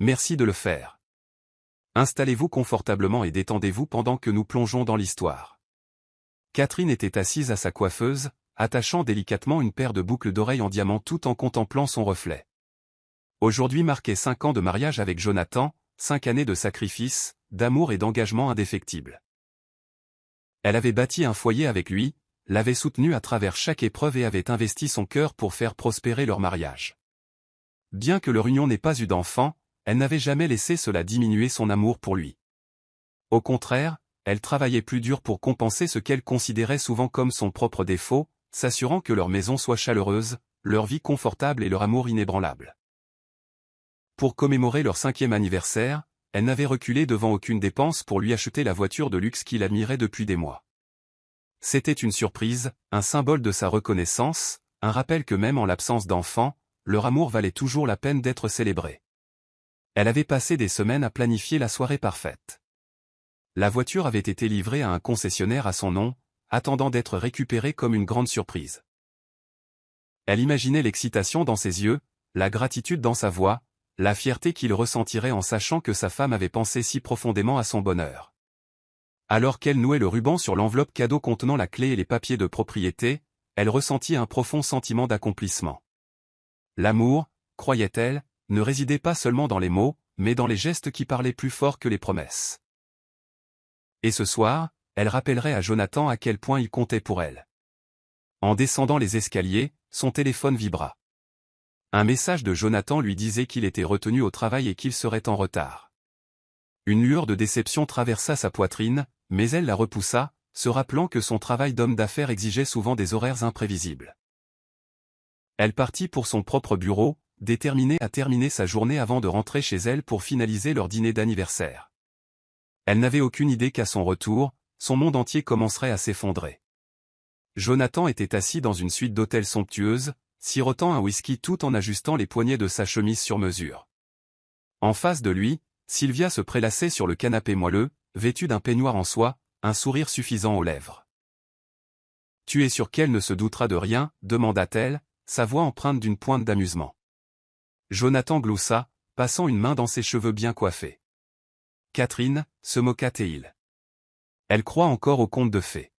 Merci de le faire. Installez-vous confortablement et détendez-vous pendant que nous plongeons dans l'histoire. Catherine était assise à sa coiffeuse, attachant délicatement une paire de boucles d'oreilles en diamant tout en contemplant son reflet. Aujourd'hui marquait 5 ans de mariage avec Jonathan, 5 années de sacrifice, d'amour et d'engagement indéfectible. Elle avait bâti un foyer avec lui, l'avait soutenu à travers chaque épreuve et avait investi son cœur pour faire prospérer leur mariage. Bien que leur union n'ait pas eu d'enfant, elle n'avait jamais laissé cela diminuer son amour pour lui. Au contraire, elle travaillait plus dur pour compenser ce qu'elle considérait souvent comme son propre défaut, s'assurant que leur maison soit chaleureuse, leur vie confortable et leur amour inébranlable. Pour commémorer leur 5e anniversaire, elle n'avait reculé devant aucune dépense pour lui acheter la voiture de luxe qu'il admirait depuis des mois. C'était une surprise, un symbole de sa reconnaissance, un rappel que même en l'absence d'enfants, leur amour valait toujours la peine d'être célébré. Elle avait passé des semaines à planifier la soirée parfaite. La voiture avait été livrée à un concessionnaire à son nom, attendant d'être récupérée comme une grande surprise. Elle imaginait l'excitation dans ses yeux, la gratitude dans sa voix, la fierté qu'il ressentirait en sachant que sa femme avait pensé si profondément à son bonheur. Alors qu'elle nouait le ruban sur l'enveloppe cadeau contenant la clé et les papiers de propriété, elle ressentit un profond sentiment d'accomplissement. L'amour, croyait-elle, ne résidait pas seulement dans les mots, mais dans les gestes qui parlaient plus fort que les promesses. Et ce soir, elle rappellerait à Jonathan à quel point il comptait pour elle. En descendant les escaliers, son téléphone vibra. Un message de Jonathan lui disait qu'il était retenu au travail et qu'il serait en retard. Une lueur de déception traversa sa poitrine, mais elle la repoussa, se rappelant que son travail d'homme d'affaires exigeait souvent des horaires imprévisibles. Elle partit pour son propre bureau, déterminée à terminer sa journée avant de rentrer chez elle pour finaliser leur dîner d'anniversaire. Elle n'avait aucune idée qu'à son retour, son monde entier commencerait à s'effondrer. Jonathan était assis dans une suite d'hôtels somptueuse, sirotant un whisky tout en ajustant les poignets de sa chemise sur mesure. En face de lui, Sylvia se prélassait sur le canapé moelleux, vêtue d'un peignoir en soie, un sourire suffisant aux lèvres. « Tu es sûr qu'elle ne se doutera de rien ?» demanda-t-elle, sa voix empreinte d'une pointe d'amusement. Jonathan gloussa, passant une main dans ses cheveux bien coiffés. « Catherine, se moqua-t-il. Elle croit encore aux contes de fées.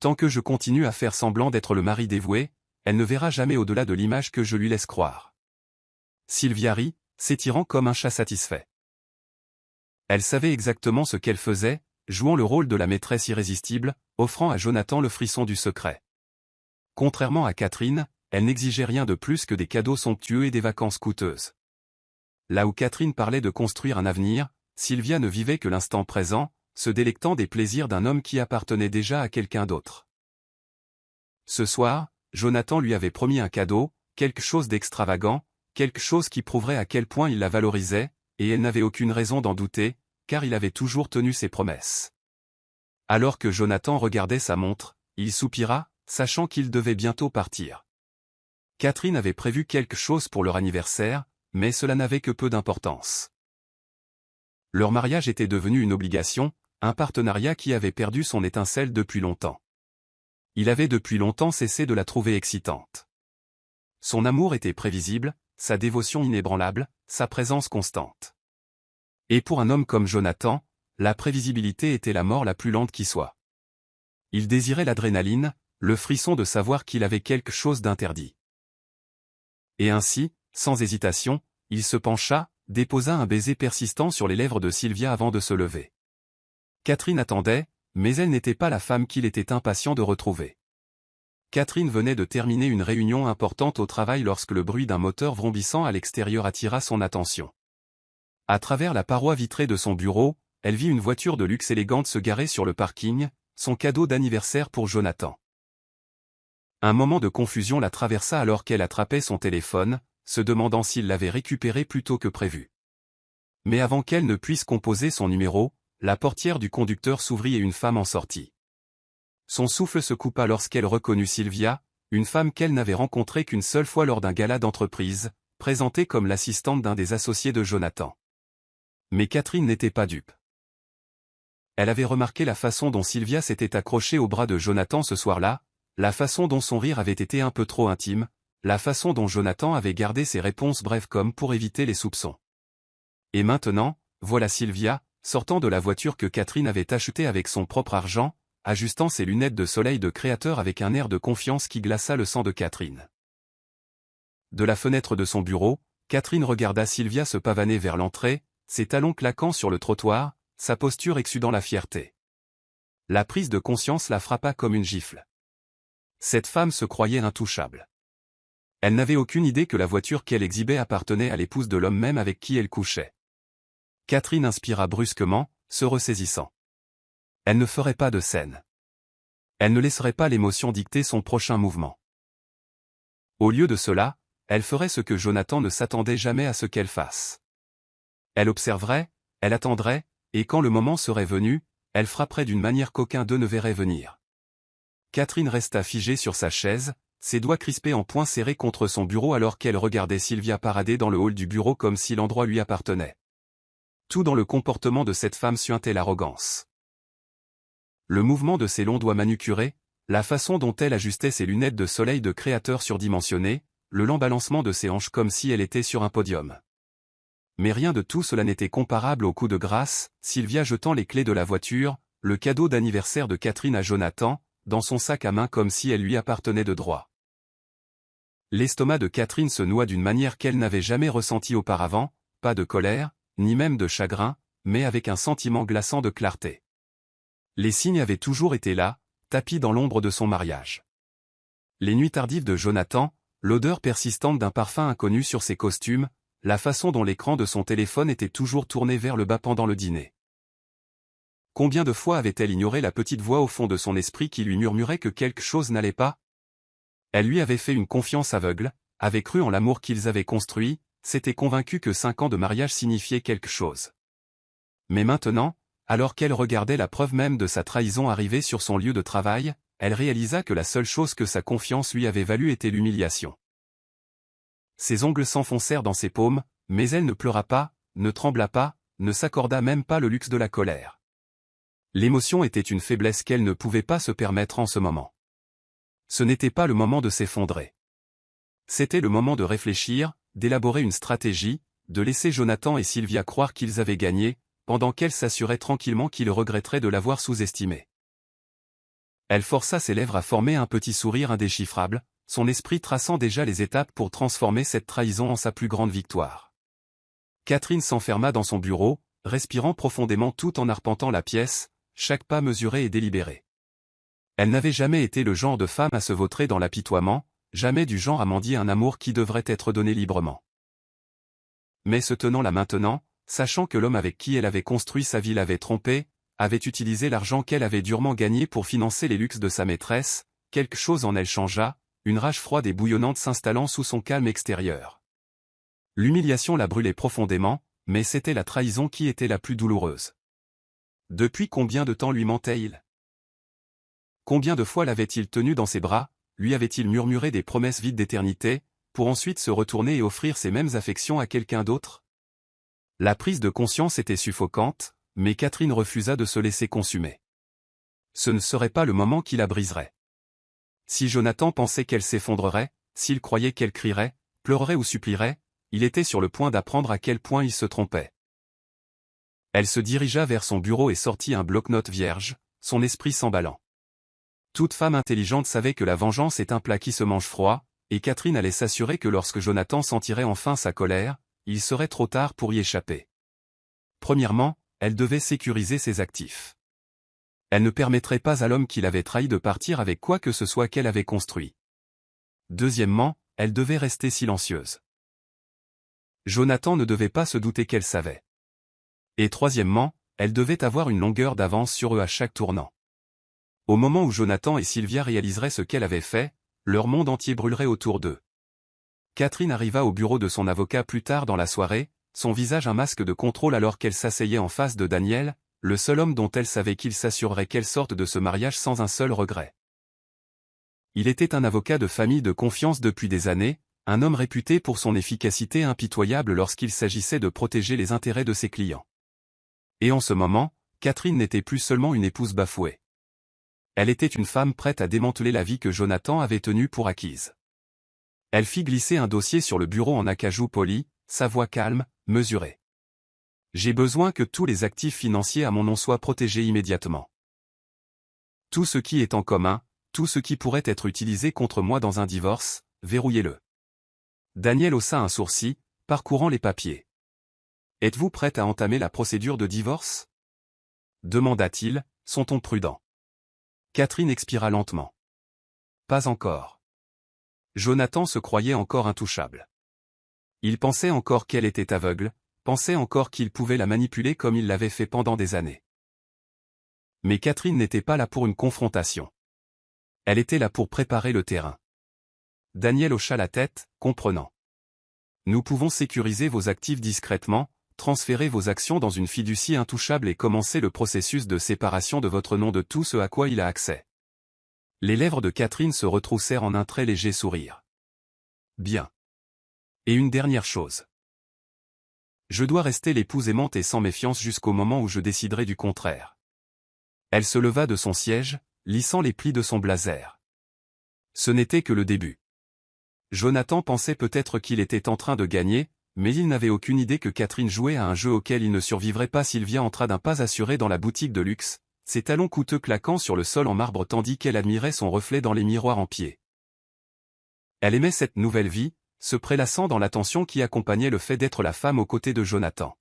Tant que je continue à faire semblant d'être le mari dévoué, elle ne verra jamais au-delà de l'image que je lui laisse croire. » Sylvia rit, s'étirant comme un chat satisfait. Elle savait exactement ce qu'elle faisait, jouant le rôle de la maîtresse irrésistible, offrant à Jonathan le frisson du secret. Contrairement à Catherine, elle n'exigeait rien de plus que des cadeaux somptueux et des vacances coûteuses. Là où Catherine parlait de construire un avenir, Sylvia ne vivait que l'instant présent, se délectant des plaisirs d'un homme qui appartenait déjà à quelqu'un d'autre. Ce soir, Jonathan lui avait promis un cadeau, quelque chose d'extravagant, quelque chose qui prouverait à quel point il la valorisait, et elle n'avait aucune raison d'en douter, car il avait toujours tenu ses promesses. Alors que Jonathan regardait sa montre, il soupira, sachant qu'il devait bientôt partir. Catherine avait prévu quelque chose pour leur anniversaire, mais cela n'avait que peu d'importance. Leur mariage était devenu une obligation, un partenariat qui avait perdu son étincelle depuis longtemps. Il avait depuis longtemps cessé de la trouver excitante. Son amour était prévisible, sa dévotion inébranlable, sa présence constante. Et pour un homme comme Jonathan, la prévisibilité était la mort la plus lente qui soit. Il désirait l'adrénaline, le frisson de savoir qu'il avait quelque chose d'interdit. Et ainsi, sans hésitation, il se pencha, déposa un baiser persistant sur les lèvres de Sylvia avant de se lever. Catherine attendait, mais elle n'était pas la femme qu'il était impatient de retrouver. Catherine venait de terminer une réunion importante au travail lorsque le bruit d'un moteur vrombissant à l'extérieur attira son attention. À travers la paroi vitrée de son bureau, elle vit une voiture de luxe élégante se garer sur le parking, son cadeau d'anniversaire pour Jonathan. Un moment de confusion la traversa alors qu'elle attrapait son téléphone, se demandant s'il l'avait récupéré plus tôt que prévu. Mais avant qu'elle ne puisse composer son numéro, la portière du conducteur s'ouvrit et une femme en sortit. Son souffle se coupa lorsqu'elle reconnut Sylvia, une femme qu'elle n'avait rencontrée qu'une seule fois lors d'un gala d'entreprise, présentée comme l'assistante d'un des associés de Jonathan. Mais Catherine n'était pas dupe. Elle avait remarqué la façon dont Sylvia s'était accrochée au bras de Jonathan ce soir-là, la façon dont son rire avait été un peu trop intime, la façon dont Jonathan avait gardé ses réponses brèves comme pour éviter les soupçons. Et maintenant, voilà Sylvia, sortant de la voiture que Catherine avait achetée avec son propre argent, ajustant ses lunettes de soleil de créateur avec un air de confiance qui glaça le sang de Catherine. De la fenêtre de son bureau, Catherine regarda Sylvia se pavaner vers l'entrée, ses talons claquant sur le trottoir, sa posture exsudant la fierté. La prise de conscience la frappa comme une gifle. Cette femme se croyait intouchable. Elle n'avait aucune idée que la voiture qu'elle exhibait appartenait à l'épouse de l'homme même avec qui elle couchait. Catherine inspira brusquement, se ressaisissant. Elle ne ferait pas de scène. Elle ne laisserait pas l'émotion dicter son prochain mouvement. Au lieu de cela, elle ferait ce que Jonathan ne s'attendait jamais à ce qu'elle fasse. Elle observerait, elle attendrait, et quand le moment serait venu, elle frapperait d'une manière qu'aucun d'eux ne verrait venir. Catherine resta figée sur sa chaise, ses doigts crispés en poings serrés contre son bureau alors qu'elle regardait Sylvia parader dans le hall du bureau comme si l'endroit lui appartenait. Tout dans le comportement de cette femme suintait l'arrogance. Le mouvement de ses longs doigts manucurés, la façon dont elle ajustait ses lunettes de soleil de créateur surdimensionnées, le lent balancement de ses hanches comme si elle était sur un podium. Mais rien de tout cela n'était comparable au coup de grâce, Sylvia jetant les clés de la voiture, le cadeau d'anniversaire de Catherine à Jonathan, dans son sac à main comme si elle lui appartenait de droit. L'estomac de Catherine se noua d'une manière qu'elle n'avait jamais ressentie auparavant, pas de colère, ni même de chagrin, mais avec un sentiment glaçant de clarté. Les signes avaient toujours été là, tapis dans l'ombre de son mariage. Les nuits tardives de Jonathan, l'odeur persistante d'un parfum inconnu sur ses costumes, la façon dont l'écran de son téléphone était toujours tourné vers le bas pendant le dîner. Combien de fois avait-elle ignoré la petite voix au fond de son esprit qui lui murmurait que quelque chose n'allait pas? Elle lui avait fait une confiance aveugle, avait cru en l'amour qu'ils avaient construit, s'était convaincue que 5 ans de mariage signifiaient quelque chose. Mais maintenant, alors qu'elle regardait la preuve même de sa trahison arriver sur son lieu de travail, elle réalisa que la seule chose que sa confiance lui avait valu était l'humiliation. Ses ongles s'enfoncèrent dans ses paumes, mais elle ne pleura pas, ne trembla pas, ne s'accorda même pas le luxe de la colère. L'émotion était une faiblesse qu'elle ne pouvait pas se permettre en ce moment. Ce n'était pas le moment de s'effondrer. C'était le moment de réfléchir, d'élaborer une stratégie, de laisser Jonathan et Sylvia croire qu'ils avaient gagné, pendant qu'elle s'assurait tranquillement qu'ils regretteraient de l'avoir sous-estimé. Elle força ses lèvres à former un petit sourire indéchiffrable, son esprit traçant déjà les étapes pour transformer cette trahison en sa plus grande victoire. Catherine s'enferma dans son bureau, respirant profondément tout en arpentant la pièce, chaque pas mesuré et délibéré. Elle n'avait jamais été le genre de femme à se vautrer dans l'apitoiement, jamais du genre à mendier un amour qui devrait être donné librement. Mais se tenant là maintenant, sachant que l'homme avec qui elle avait construit sa vie l'avait trompée, avait utilisé l'argent qu'elle avait durement gagné pour financer les luxes de sa maîtresse, quelque chose en elle changea, une rage froide et bouillonnante s'installant sous son calme extérieur. L'humiliation la brûlait profondément, mais c'était la trahison qui était la plus douloureuse. Depuis combien de temps lui mentait-il? Combien de fois l'avait-il tenu dans ses bras, lui avait-il murmuré des promesses vides d'éternité, pour ensuite se retourner et offrir ces mêmes affections à quelqu'un d'autre? La prise de conscience était suffocante, mais Catherine refusa de se laisser consumer. Ce ne serait pas le moment qui la briserait. Si Jonathan pensait qu'elle s'effondrerait, s'il croyait qu'elle crierait, pleurerait ou supplierait, il était sur le point d'apprendre à quel point il se trompait. Elle se dirigea vers son bureau et sortit un bloc-notes vierge, son esprit s'emballant. Toute femme intelligente savait que la vengeance est un plat qui se mange froid, et Catherine allait s'assurer que lorsque Jonathan sentirait enfin sa colère, il serait trop tard pour y échapper. Premièrement, elle devait sécuriser ses actifs. Elle ne permettrait pas à l'homme qui l'avait trahi de partir avec quoi que ce soit qu'elle avait construit. Deuxièmement, elle devait rester silencieuse. Jonathan ne devait pas se douter qu'elle savait. Et troisièmement, elle devait avoir une longueur d'avance sur eux à chaque tournant. Au moment où Jonathan et Sylvia réaliseraient ce qu'elle avait fait, leur monde entier brûlerait autour d'eux. Catherine arriva au bureau de son avocat plus tard dans la soirée, son visage un masque de contrôle alors qu'elle s'asseyait en face de Daniel, le seul homme dont elle savait qu'il s'assurerait qu'elle sorte de ce mariage sans un seul regret. Il était un avocat de famille de confiance depuis des années, un homme réputé pour son efficacité impitoyable lorsqu'il s'agissait de protéger les intérêts de ses clients. Et en ce moment, Catherine n'était plus seulement une épouse bafouée. Elle était une femme prête à démanteler la vie que Jonathan avait tenue pour acquise. Elle fit glisser un dossier sur le bureau en acajou poli, sa voix calme, mesurée. J'ai besoin que tous les actifs financiers à mon nom soient protégés immédiatement. Tout ce qui est en commun, tout ce qui pourrait être utilisé contre moi dans un divorce, verrouillez-le. Daniel haussa un sourcil, parcourant les papiers. Êtes-vous prête à entamer la procédure de divorce? Demanda-t-il, son ton prudent. Catherine expira lentement. Pas encore. Jonathan se croyait encore intouchable. Il pensait encore qu'elle était aveugle, pensait encore qu'il pouvait la manipuler comme il l'avait fait pendant des années. Mais Catherine n'était pas là pour une confrontation. Elle était là pour préparer le terrain. Daniel hocha la tête, comprenant. Nous pouvons sécuriser vos actifs discrètement, transférer vos actions dans une fiducie intouchable et commencer le processus de séparation de votre nom de tout ce à quoi il a accès. Les lèvres de Catherine se retroussèrent en un très léger sourire. Bien. Et une dernière chose. Je dois rester l'épouse aimante et sans méfiance jusqu'au moment où je déciderai du contraire. Elle se leva de son siège, lissant les plis de son blazer. Ce n'était que le début. Jonathan pensait peut-être qu'il était en train de gagner, mais il n'avait aucune idée que Catherine jouait à un jeu auquel il ne survivrait pas. Sylvia entra d'un pas assuré dans la boutique de luxe, ses talons coûteux claquant sur le sol en marbre tandis qu'elle admirait son reflet dans les miroirs en pied. Elle aimait cette nouvelle vie, se prélassant dans l'attention qui accompagnait le fait d'être la femme aux côtés de Jonathan.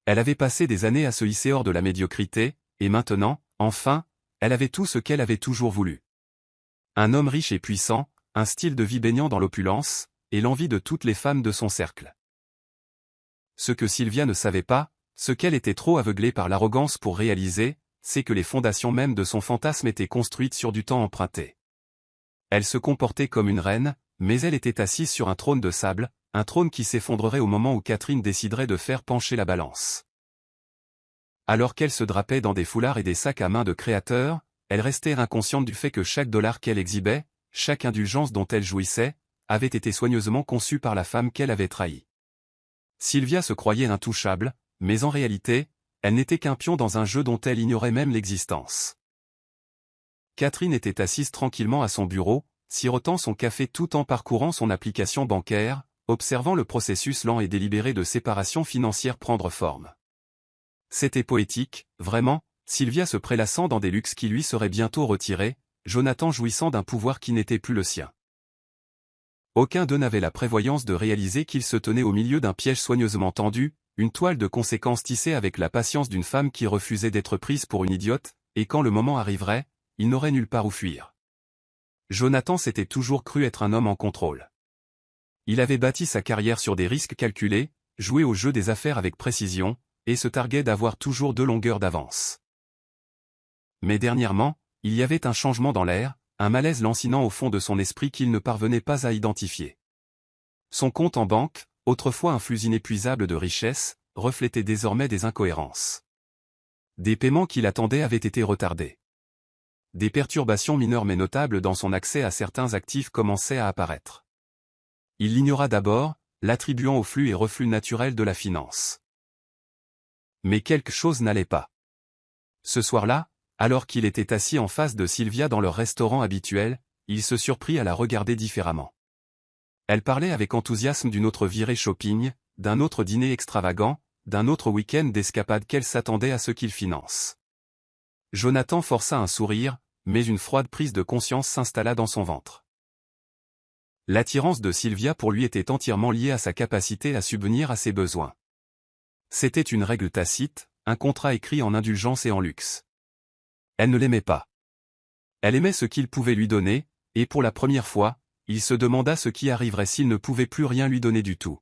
Elle avait passé des années à se hisser hors de la médiocrité, et maintenant, enfin, elle avait tout ce qu'elle avait toujours voulu. Un homme riche et puissant, un style de vie baignant dans l'opulence, et l'envie de toutes les femmes de son cercle. Ce que Sylvia ne savait pas, ce qu'elle était trop aveuglée par l'arrogance pour réaliser, c'est que les fondations mêmes de son fantasme étaient construites sur du temps emprunté. Elle se comportait comme une reine, mais elle était assise sur un trône de sable, un trône qui s'effondrerait au moment où Catherine déciderait de faire pencher la balance. Alors qu'elle se drapait dans des foulards et des sacs à main de créateurs, elle restait inconsciente du fait que chaque dollar qu'elle exhibait, chaque indulgence dont elle jouissait, avait été soigneusement conçue par la femme qu'elle avait trahie. Sylvia se croyait intouchable, mais en réalité, elle n'était qu'un pion dans un jeu dont elle ignorait même l'existence. Catherine était assise tranquillement à son bureau, sirotant son café tout en parcourant son application bancaire, observant le processus lent et délibéré de séparation financière prendre forme. C'était poétique, vraiment, Sylvia se prélassant dans des luxes qui lui seraient bientôt retirés, Jonathan jouissant d'un pouvoir qui n'était plus le sien. Aucun d'eux n'avait la prévoyance de réaliser qu'il se tenait au milieu d'un piège soigneusement tendu, une toile de conséquences tissée avec la patience d'une femme qui refusait d'être prise pour une idiote, et quand le moment arriverait, il n'aurait nulle part où fuir. Jonathan s'était toujours cru être un homme en contrôle. Il avait bâti sa carrière sur des risques calculés, joué au jeu des affaires avec précision, et se targuait d'avoir toujours 2 longueurs d'avance. Mais dernièrement, il y avait un changement dans l'air, un malaise lancinant au fond de son esprit qu'il ne parvenait pas à identifier. Son compte en banque, autrefois un flux inépuisable de richesses, reflétait désormais des incohérences. Des paiements qu'il attendait avaient été retardés. Des perturbations mineures mais notables dans son accès à certains actifs commençaient à apparaître. Il l'ignora d'abord, l'attribuant au flux et reflux naturel de la finance. Mais quelque chose n'allait pas. Ce soir-là, alors qu'il était assis en face de Sylvia dans leur restaurant habituel, il se surprit à la regarder différemment. Elle parlait avec enthousiasme d'une autre virée shopping, d'un autre dîner extravagant, d'un autre week-end d'escapade qu'elle s'attendait à ce qu'il finance. Jonathan força un sourire, mais une froide prise de conscience s'installa dans son ventre. L'attirance de Sylvia pour lui était entièrement liée à sa capacité à subvenir à ses besoins. C'était une règle tacite, un contrat écrit en indulgence et en luxe. Elle ne l'aimait pas. Elle aimait ce qu'il pouvait lui donner, et pour la première fois, il se demanda ce qui arriverait s'il ne pouvait plus rien lui donner du tout.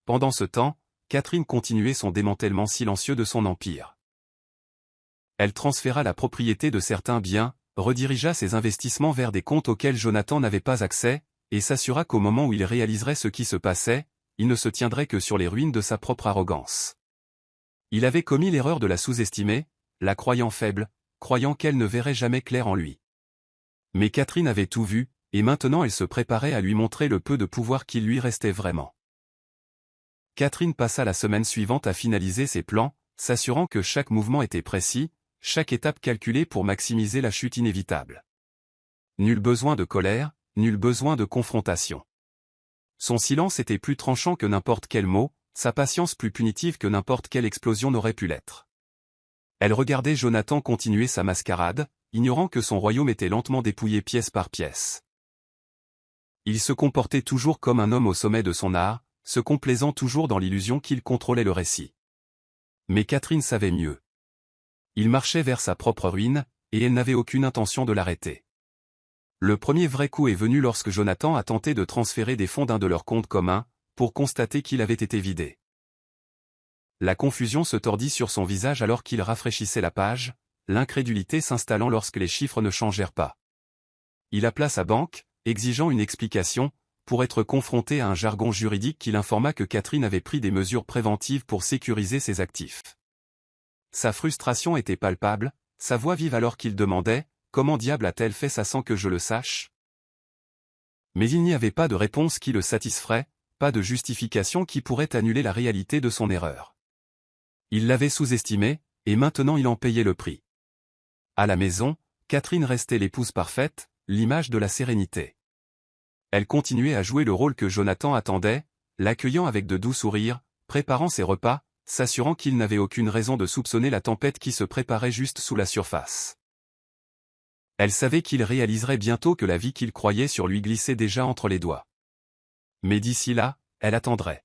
Pendant ce temps, Catherine continuait son démantèlement silencieux de son empire. Elle transféra la propriété de certains biens, redirigea ses investissements vers des comptes auxquels Jonathan n'avait pas accès, et s'assura qu'au moment où il réaliserait ce qui se passait, il ne se tiendrait que sur les ruines de sa propre arrogance. Il avait commis l'erreur de la sous-estimer, la croyant faible, croyant qu'elle ne verrait jamais clair en lui. Mais Catherine avait tout vu, et maintenant elle se préparait à lui montrer le peu de pouvoir qui lui restait vraiment. Catherine passa la semaine suivante à finaliser ses plans, s'assurant que chaque mouvement était précis, chaque étape calculée pour maximiser la chute inévitable. Nul besoin de colère, nul besoin de confrontation. Son silence était plus tranchant que n'importe quel mot, sa patience plus punitive que n'importe quelle explosion n'aurait pu l'être. Elle regardait Jonathan continuer sa mascarade, ignorant que son royaume était lentement dépouillé pièce par pièce. Il se comportait toujours comme un homme au sommet de son art, se complaisant toujours dans l'illusion qu'il contrôlait le récit. Mais Catherine savait mieux. Il marchait vers sa propre ruine, et elle n'avait aucune intention de l'arrêter. Le premier vrai coup est venu lorsque Jonathan a tenté de transférer des fonds d'un de leurs comptes communs, pour constater qu'il avait été vidé. La confusion se tordit sur son visage alors qu'il rafraîchissait la page, l'incrédulité s'installant lorsque les chiffres ne changèrent pas. Il appela sa banque, exigeant une explication, pour être confronté à un jargon juridique qui l'informa que Catherine avait pris des mesures préventives pour sécuriser ses actifs. Sa frustration était palpable, sa voix vive alors qu'il demandait « Comment diable a-t-elle fait ça sans que je le sache ?» Mais il n'y avait pas de réponse qui le satisferait, pas de justification qui pourrait annuler la réalité de son erreur. Il l'avait sous-estimé, et maintenant il en payait le prix. À la maison, Catherine restait l'épouse parfaite, l'image de la sérénité. Elle continuait à jouer le rôle que Jonathan attendait, l'accueillant avec de doux sourires, préparant ses repas, s'assurant qu'il n'avait aucune raison de soupçonner la tempête qui se préparait juste sous la surface. Elle savait qu'il réaliserait bientôt que la vie qu'il croyait sur lui glissait déjà entre les doigts. Mais d'ici là, elle attendrait.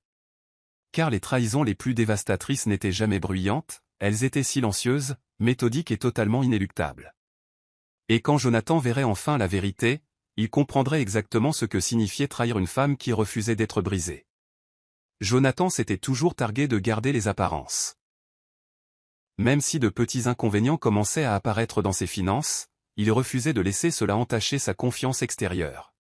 Car les trahisons les plus dévastatrices n'étaient jamais bruyantes, elles étaient silencieuses, méthodiques et totalement inéluctables. Et quand Jonathan verrait enfin la vérité, il comprendrait exactement ce que signifiait trahir une femme qui refusait d'être brisée. Jonathan s'était toujours targué de garder les apparences. Même si de petits inconvénients commençaient à apparaître dans ses finances, il refusait de laisser cela entacher sa confiance extérieure.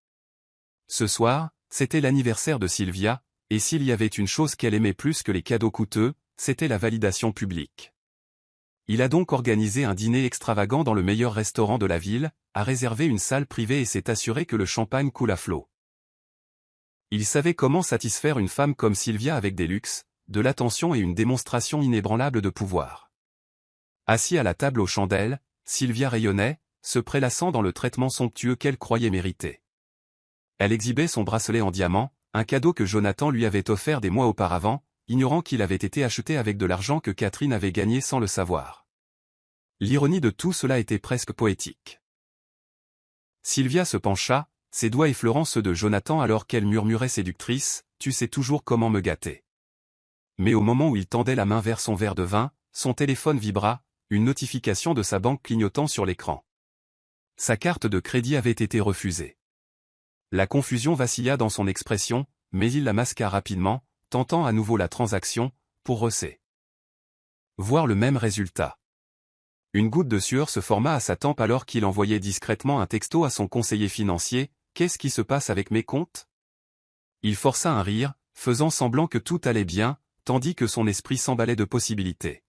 Ce soir, c'était l'anniversaire de Sylvia, et s'il y avait une chose qu'elle aimait plus que les cadeaux coûteux, c'était la validation publique. Il a donc organisé un dîner extravagant dans le meilleur restaurant de la ville, a réservé une salle privée et s'est assuré que le champagne coule à flot. Il savait comment satisfaire une femme comme Sylvia avec des luxes, de l'attention et une démonstration inébranlable de pouvoir. Assis à la table aux chandelles, Sylvia rayonnait, se prélassant dans le traitement somptueux qu'elle croyait mériter. Elle exhibait son bracelet en diamant, un cadeau que Jonathan lui avait offert des mois auparavant, ignorant qu'il avait été acheté avec de l'argent que Catherine avait gagné sans le savoir. L'ironie de tout cela était presque poétique. Sylvia se pencha, ses doigts effleurant ceux de Jonathan alors qu'elle murmurait séductrice, « Tu sais toujours comment me gâter. » Mais au moment où il tendait la main vers son verre de vin, son téléphone vibra, une notification de sa banque clignotant sur l'écran. Sa carte de crédit avait été refusée. La confusion vacilla dans son expression, mais il la masqua rapidement, tentant à nouveau la transaction, pour rosser. Voir le même résultat. Une goutte de sueur se forma à sa tempe alors qu'il envoyait discrètement un texto à son conseiller financier, « Qu'est-ce qui se passe avec mes comptes ?» Il força un rire, faisant semblant que tout allait bien, tandis que son esprit s'emballait de possibilités.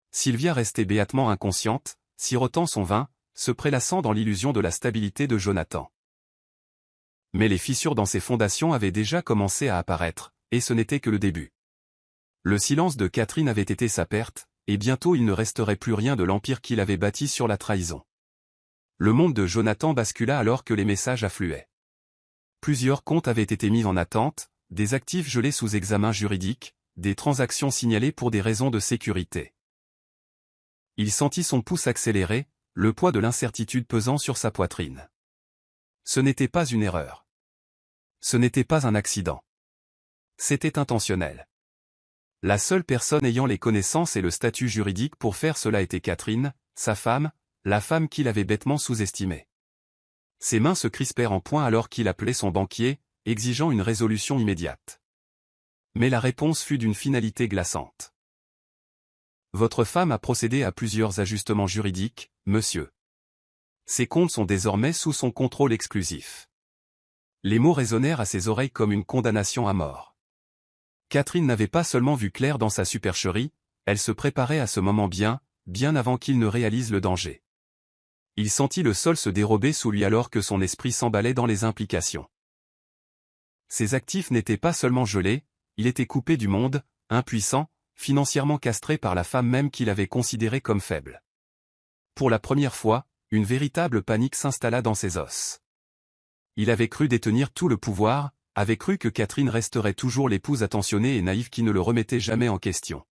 Sylvia restait béatement inconsciente, sirotant son vin, se prélassant dans l'illusion de la stabilité de Jonathan. Mais les fissures dans ses fondations avaient déjà commencé à apparaître, et ce n'était que le début. Le silence de Catherine avait été sa perte, et bientôt il ne resterait plus rien de l'empire qu'il avait bâti sur la trahison. Le monde de Jonathan bascula alors que les messages affluaient. Plusieurs comptes avaient été mis en attente, des actifs gelés sous examen juridique, des transactions signalées pour des raisons de sécurité. Il sentit son pouce accélérer, le poids de l'incertitude pesant sur sa poitrine. Ce n'était pas une erreur. Ce n'était pas un accident. C'était intentionnel. La seule personne ayant les connaissances et le statut juridique pour faire cela était Catherine, sa femme, la femme qu'il avait bêtement sous-estimée. Ses mains se crispèrent en poing alors qu'il appelait son banquier, exigeant une résolution immédiate. Mais la réponse fut d'une finalité glaçante. Votre femme a procédé à plusieurs ajustements juridiques, monsieur. Ses comptes sont désormais sous son contrôle exclusif. Les mots résonnèrent à ses oreilles comme une condamnation à mort. Catherine n'avait pas seulement vu clair dans sa supercherie, elle se préparait à ce moment bien avant qu'il ne réalise le danger. Il sentit le sol se dérober sous lui alors que son esprit s'emballait dans les implications. Ses actifs n'étaient pas seulement gelés, il était coupé du monde, impuissant, financièrement castré par la femme même qu'il avait considérée comme faible. Pour la première fois, une véritable panique s'installa dans ses os. Il avait cru détenir tout le pouvoir, avait cru que Catherine resterait toujours l'épouse attentionnée et naïve qui ne le remettait jamais en question.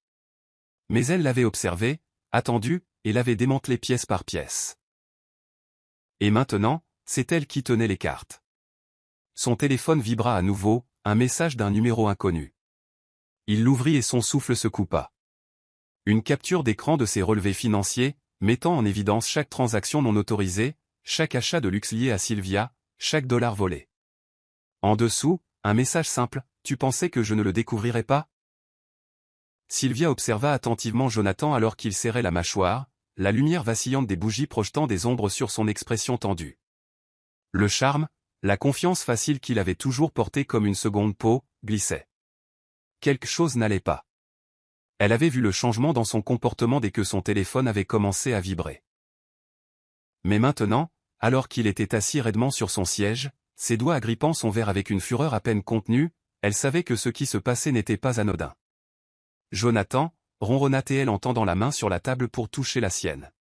Mais elle l'avait observé, attendu, et l'avait démantelé pièce par pièce. Et maintenant, c'est elle qui tenait les cartes. Son téléphone vibra à nouveau, un message d'un numéro inconnu. Il l'ouvrit et son souffle se coupa. Une capture d'écran de ses relevés financiers, mettant en évidence chaque transaction non autorisée, chaque achat de luxe lié à Sylvia, chaque dollar volé. En dessous, un message simple, « Tu pensais que je ne le découvrirais pas ?» Sylvia observa attentivement Jonathan alors qu'il serrait la mâchoire, la lumière vacillante des bougies projetant des ombres sur son expression tendue. Le charme, la confiance facile qu'il avait toujours portée comme une seconde peau, glissait. Quelque chose n'allait pas. Elle avait vu le changement dans son comportement dès que son téléphone avait commencé à vibrer. Mais maintenant, alors qu'il était assis raidement sur son siège, ses doigts agrippant son verre avec une fureur à peine contenue, elle savait que ce qui se passait n'était pas anodin. Jonathan, ronronna-t-elle en tendant la main sur la table pour toucher la sienne.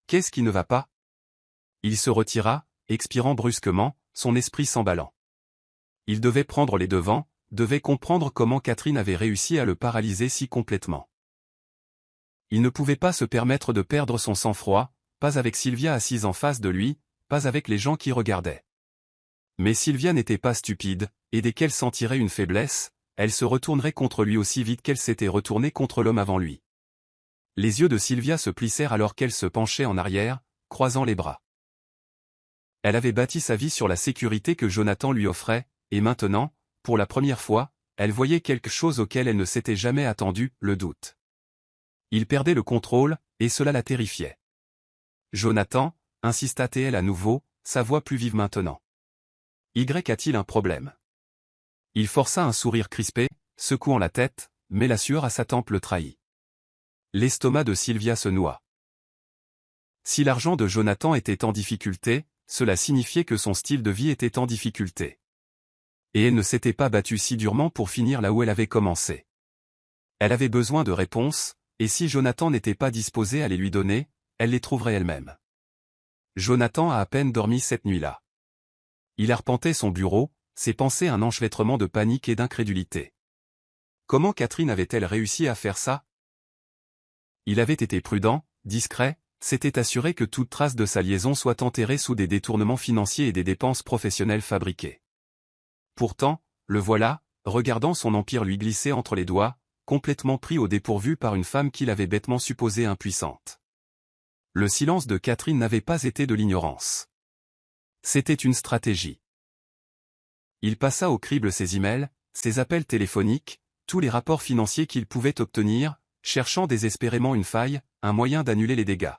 Qu'est-ce qui ne va pas? Il se retira, expirant brusquement, son esprit s'emballant. Il devait prendre les devants, devait comprendre comment Catherine avait réussi à le paralyser si complètement. Il ne pouvait pas se permettre de perdre son sang-froid, pas avec Sylvia assise en face de lui, pas avec les gens qui regardaient. Mais Sylvia n'était pas stupide, et dès qu'elle sentirait une faiblesse, elle se retournerait contre lui aussi vite qu'elle s'était retournée contre l'homme avant lui. Les yeux de Sylvia se plissèrent alors qu'elle se penchait en arrière, croisant les bras. Elle avait bâti sa vie sur la sécurité que Jonathan lui offrait, et maintenant, pour la première fois, elle voyait quelque chose auquel elle ne s'était jamais attendue, le doute. Il perdait le contrôle, et cela la terrifiait. Jonathan, insista-t-elle à nouveau, sa voix plus vive maintenant. Y a-t-il un problème? Il força un sourire crispé, secouant la tête, mais la sueur à sa tempe le trahit. L'estomac de Sylvia se noua. Si l'argent de Jonathan était en difficulté, cela signifiait que son style de vie était en difficulté. Et elle ne s'était pas battue si durement pour finir là où elle avait commencé. Elle avait besoin de réponses, et si Jonathan n'était pas disposé à les lui donner, elle les trouverait elle-même. Jonathan a à peine dormi cette nuit-là. Il arpentait son bureau, ses pensées un enchevêtrement de panique et d'incrédulité. Comment Catherine avait-elle réussi à faire ça? Il avait été prudent, discret, s'était assuré que toute trace de sa liaison soit enterrée sous des détournements financiers et des dépenses professionnelles fabriquées. Pourtant, le voilà, regardant son empire lui glisser entre les doigts, complètement pris au dépourvu par une femme qu'il avait bêtement supposée impuissante. Le silence de Catherine n'avait pas été de l'ignorance. C'était une stratégie. Il passa au crible ses emails, ses appels téléphoniques, tous les rapports financiers qu'il pouvait obtenir, cherchant désespérément une faille, un moyen d'annuler les dégâts.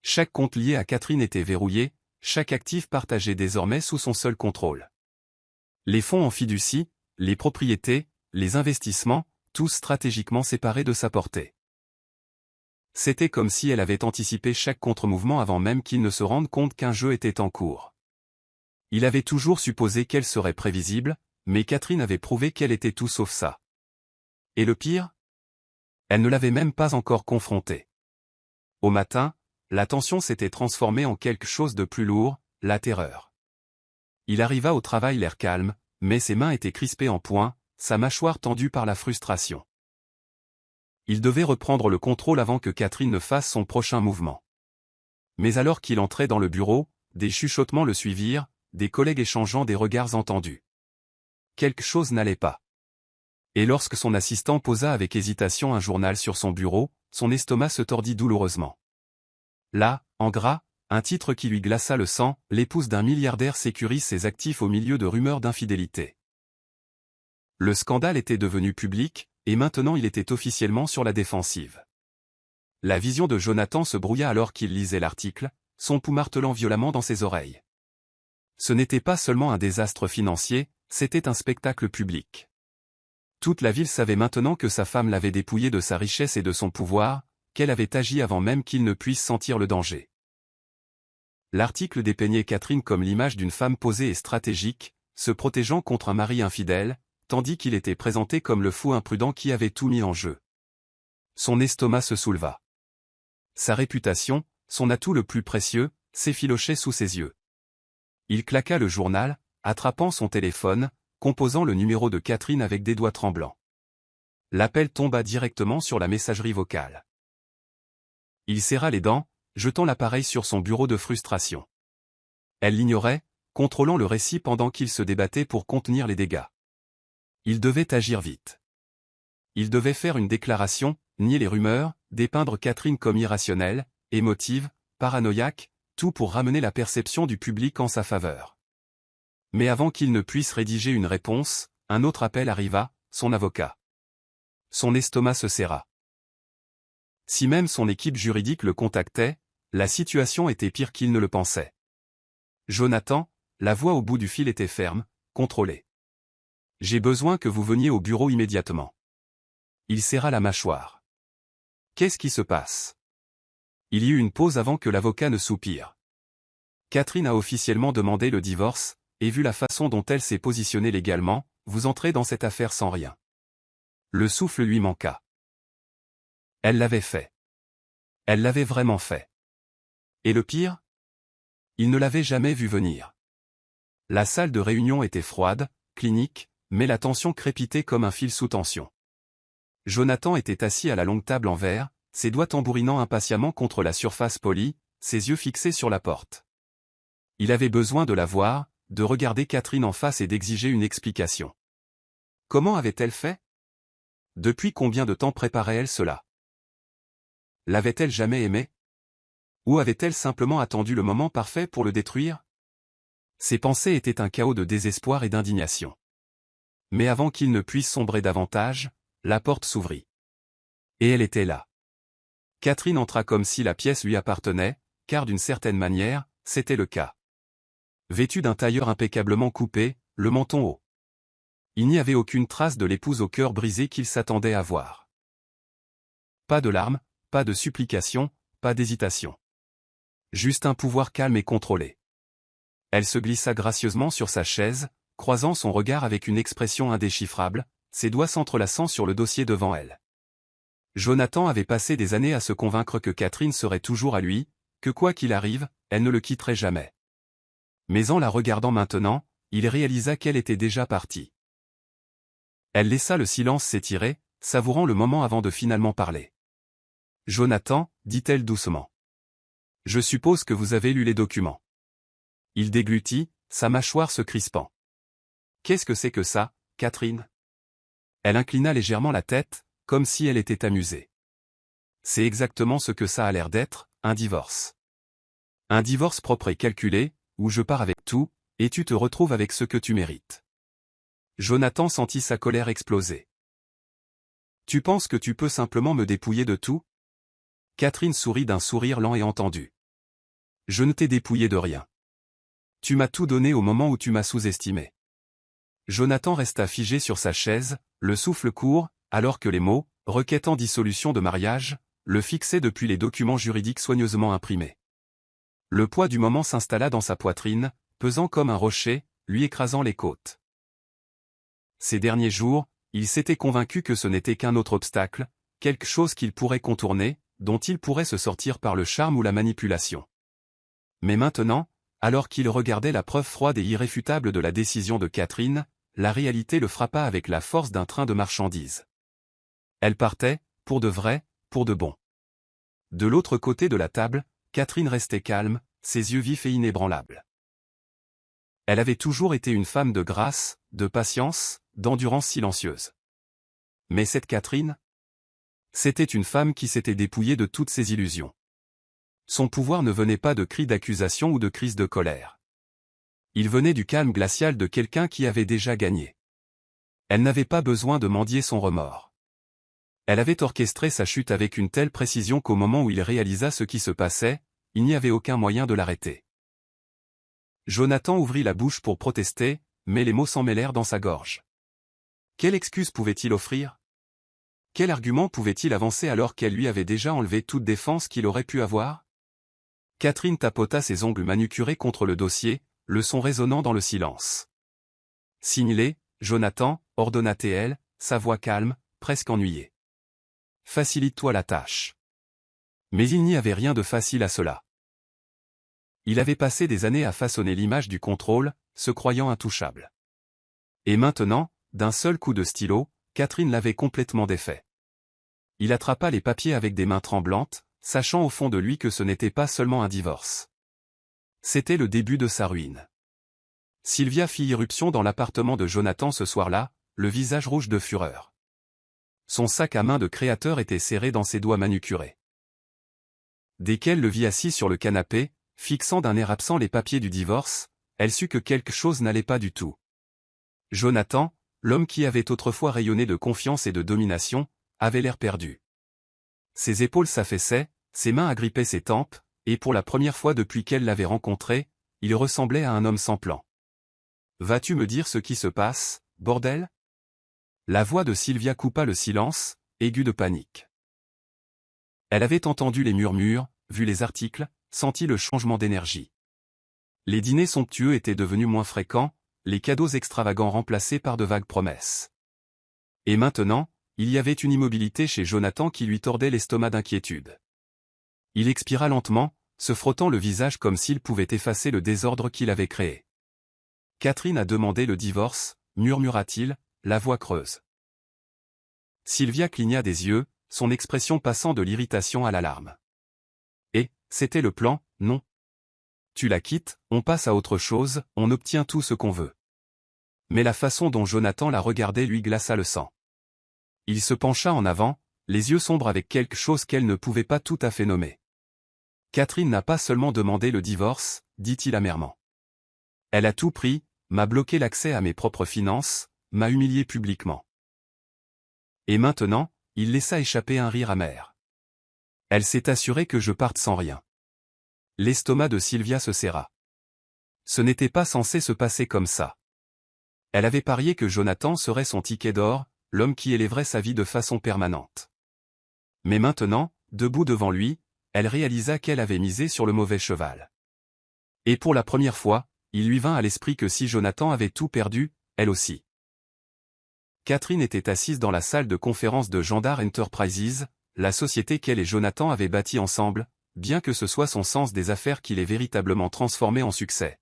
Chaque compte lié à Catherine était verrouillé, chaque actif partagé désormais sous son seul contrôle. Les fonds en fiducie, les propriétés, les investissements, tous stratégiquement séparés de sa portée. C'était comme si elle avait anticipé chaque contre-mouvement avant même qu'il ne se rende compte qu'un jeu était en cours. Il avait toujours supposé qu'elle serait prévisible, mais Catherine avait prouvé qu'elle était tout sauf ça. Et le pire? Elle ne l'avait même pas encore confrontée. Au matin, la tension s'était transformée en quelque chose de plus lourd, la terreur. Il arriva au travail l'air calme, mais ses mains étaient crispées en poing, sa mâchoire tendue par la frustration. Il devait reprendre le contrôle avant que Catherine ne fasse son prochain mouvement. Mais alors qu'il entrait dans le bureau, des chuchotements le suivirent, des collègues échangeant des regards entendus. Quelque chose n'allait pas. Et lorsque son assistant posa avec hésitation un journal sur son bureau, son estomac se tordit douloureusement. Là, en gras, un titre qui lui glaça le sang, l'épouse d'un milliardaire sécurise ses actifs au milieu de rumeurs d'infidélité. Le scandale était devenu public, et maintenant il était officiellement sur la défensive. La vision de Jonathan se brouilla alors qu'il lisait l'article, son pouls martelant violemment dans ses oreilles. Ce n'était pas seulement un désastre financier, c'était un spectacle public. Toute la ville savait maintenant que sa femme l'avait dépouillé de sa richesse et de son pouvoir, qu'elle avait agi avant même qu'il ne puisse sentir le danger. L'article dépeignait Catherine comme l'image d'une femme posée et stratégique, se protégeant contre un mari infidèle, tandis qu'il était présenté comme le fou imprudent qui avait tout mis en jeu. Son estomac se souleva. Sa réputation, son atout le plus précieux, s'effilochait sous ses yeux. Il claqua le journal, attrapant son téléphone, composant le numéro de Catherine avec des doigts tremblants. L'appel tomba directement sur la messagerie vocale. Il serra les dents, jetant l'appareil sur son bureau de frustration. Elle l'ignorait, contrôlant le récit pendant qu'il se débattait pour contenir les dégâts. Il devait agir vite. Il devait faire une déclaration, nier les rumeurs, dépeindre Catherine comme irrationnelle, émotive, paranoïaque, tout pour ramener la perception du public en sa faveur. Mais avant qu'il ne puisse rédiger une réponse, un autre appel arriva, son avocat. Son estomac se serra. Si même son équipe juridique le contactait, la situation était pire qu'il ne le pensait. Jonathan, la voix au bout du fil était ferme, contrôlée. J'ai besoin que vous veniez au bureau immédiatement. Il serra la mâchoire. Qu'est-ce qui se passe? Il y eut une pause avant que l'avocat ne soupire. Catherine a officiellement demandé le divorce, et vu la façon dont elle s'est positionnée légalement, vous entrez dans cette affaire sans rien. Le souffle lui manqua. Elle l'avait fait. Elle l'avait vraiment fait. Et le pire? Il ne l'avait jamais vu venir. La salle de réunion était froide, clinique, mais la tension crépitait comme un fil sous tension. Jonathan était assis à la longue table en verre, ses doigts tambourinant impatiemment contre la surface polie, ses yeux fixés sur la porte. Il avait besoin de la voir, de regarder Catherine en face et d'exiger une explication. Comment avait-elle fait? Depuis combien de temps préparait-elle cela? L'avait-elle jamais aimé? Ou avait-elle simplement attendu le moment parfait pour le détruire? Ses pensées étaient un chaos de désespoir et d'indignation. Mais avant qu'il ne puisse sombrer davantage, la porte s'ouvrit. Et elle était là. Catherine entra comme si la pièce lui appartenait, car d'une certaine manière, c'était le cas. Vêtue d'un tailleur impeccablement coupé, le menton haut. Il n'y avait aucune trace de l'épouse au cœur brisé qu'il s'attendait à voir. Pas de larmes, pas de supplications, pas d'hésitation. Juste un pouvoir calme et contrôlé. Elle se glissa gracieusement sur sa chaise, croisant son regard avec une expression indéchiffrable, ses doigts s'entrelaçant sur le dossier devant elle. Jonathan avait passé des années à se convaincre que Catherine serait toujours à lui, que quoi qu'il arrive, elle ne le quitterait jamais. Mais en la regardant maintenant, il réalisa qu'elle était déjà partie. Elle laissa le silence s'étirer, savourant le moment avant de finalement parler. « Jonathan, dit-elle doucement. Je suppose que vous avez lu les documents. » Il déglutit, sa mâchoire se crispant. « Qu'est-ce que c'est que ça, Catherine ?» Elle inclina légèrement la tête, comme si elle était amusée. « C'est exactement ce que ça a l'air d'être, un divorce. Un divorce propre et calculé, où je pars avec tout, et tu te retrouves avec ce que tu mérites. » Jonathan sentit sa colère exploser. « Tu penses que tu peux simplement me dépouiller de tout? » Catherine sourit d'un sourire lent et entendu. « Je ne t'ai dépouillé de rien. Tu m'as tout donné au moment où tu m'as sous-estimé. » Jonathan resta figé sur sa chaise, le souffle court, alors que les mots, requêtant dissolution de mariage, le fixaient depuis les documents juridiques soigneusement imprimés. Le poids du moment s'installa dans sa poitrine, pesant comme un rocher, lui écrasant les côtes. Ces derniers jours, il s'était convaincu que ce n'était qu'un autre obstacle, quelque chose qu'il pourrait contourner, dont il pourrait se sortir par le charme ou la manipulation. Mais maintenant, alors qu'il regardait la preuve froide et irréfutable de la décision de Catherine, la réalité le frappa avec la force d'un train de marchandises. Elle partait, pour de vrai, pour de bon. De l'autre côté de la table, Catherine restait calme, ses yeux vifs et inébranlables. Elle avait toujours été une femme de grâce, de patience, d'endurance silencieuse. Mais cette Catherine? C'était une femme qui s'était dépouillée de toutes ses illusions. Son pouvoir ne venait pas de cris d'accusation ou de crises de colère. Il venait du calme glacial de quelqu'un qui avait déjà gagné. Elle n'avait pas besoin de mendier son remords. Elle avait orchestré sa chute avec une telle précision qu'au moment où il réalisa ce qui se passait, il n'y avait aucun moyen de l'arrêter. Jonathan ouvrit la bouche pour protester, mais les mots s'en mêlèrent dans sa gorge. Quelle excuse pouvait-il offrir? Quel argument pouvait-il avancer alors qu'elle lui avait déjà enlevé toute défense qu'il aurait pu avoir? Catherine tapota ses ongles manucurés contre le dossier, le son résonnant dans le silence. « Signe-les, Jonathan, ordonna-t-elle, sa voix calme, presque ennuyée. Facilite-toi la tâche. » Mais il n'y avait rien de facile à cela. Il avait passé des années à façonner l'image du contrôle, se croyant intouchable. Et maintenant, d'un seul coup de stylo, Catherine l'avait complètement défait. Il attrapa les papiers avec des mains tremblantes, sachant au fond de lui que ce n'était pas seulement un divorce. C'était le début de sa ruine. Sylvia fit irruption dans l'appartement de Jonathan ce soir-là, le visage rouge de fureur. Son sac à main de créateur était serré dans ses doigts manucurés. Dès qu'elle le vit assis sur le canapé, fixant d'un air absent les papiers du divorce, elle sut que quelque chose n'allait pas du tout. Jonathan, l'homme qui avait autrefois rayonné de confiance et de domination, avait l'air perdu. Ses épaules s'affaissaient, ses mains agrippaient ses tempes, et pour la première fois depuis qu'elle l'avait rencontré, il ressemblait à un homme sans plan. « Vas-tu me dire ce qui se passe, bordel ?» La voix de Sylvia coupa le silence, aiguë de panique. Elle avait entendu les murmures, vu les articles, senti le changement d'énergie. Les dîners somptueux étaient devenus moins fréquents, les cadeaux extravagants remplacés par de vagues promesses. Et maintenant, il y avait une immobilité chez Jonathan qui lui tordait l'estomac d'inquiétude. Il expira lentement, se frottant le visage comme s'il pouvait effacer le désordre qu'il avait créé. « Catherine a demandé le divorce, murmura-t-il, la voix creuse. Sylvia cligna des yeux, son expression passant de l'irritation à l'alarme. « Et, c'était le plan, non ? Tu la quittes, on passe à autre chose, on obtient tout ce qu'on veut. » Mais la façon dont Jonathan la regardait lui glaça le sang. Il se pencha en avant, les yeux sombres avec quelque chose qu'elle ne pouvait pas tout à fait nommer. « Catherine n'a pas seulement demandé le divorce, dit-il amèrement. Elle a tout pris, m'a bloqué l'accès à mes propres finances, m'a humilié publiquement. Et maintenant, il laissa échapper un rire amer. Elle s'est assurée que je parte sans rien. L'estomac de Sylvia se serra. Ce n'était pas censé se passer comme ça. Elle avait parié que Jonathan serait son ticket d'or, l'homme qui élèverait sa vie de façon permanente. Mais maintenant, debout devant lui, elle réalisa qu'elle avait misé sur le mauvais cheval. Et pour la première fois, il lui vint à l'esprit que si Jonathan avait tout perdu, elle aussi. Catherine était assise dans la salle de conférence de Jandar Enterprises, la société qu'elle et Jonathan avaient bâtie ensemble, bien que ce soit son sens des affaires qui l'ait véritablement transformé en succès.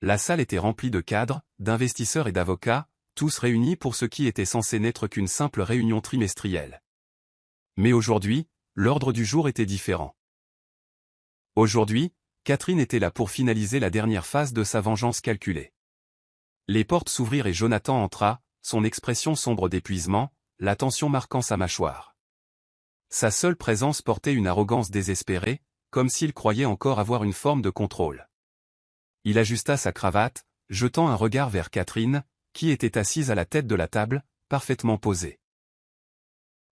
La salle était remplie de cadres, d'investisseurs et d'avocats, tous réunis pour ce qui était censé n'être qu'une simple réunion trimestrielle. Mais aujourd'hui, l'ordre du jour était différent. Aujourd'hui, Catherine était là pour finaliser la dernière phase de sa vengeance calculée. Les portes s'ouvrirent et Jonathan entra, son expression sombre d'épuisement, la tension marquant sa mâchoire. Sa seule présence portait une arrogance désespérée, comme s'il croyait encore avoir une forme de contrôle. Il ajusta sa cravate, jetant un regard vers Catherine, qui était assise à la tête de la table, parfaitement posée.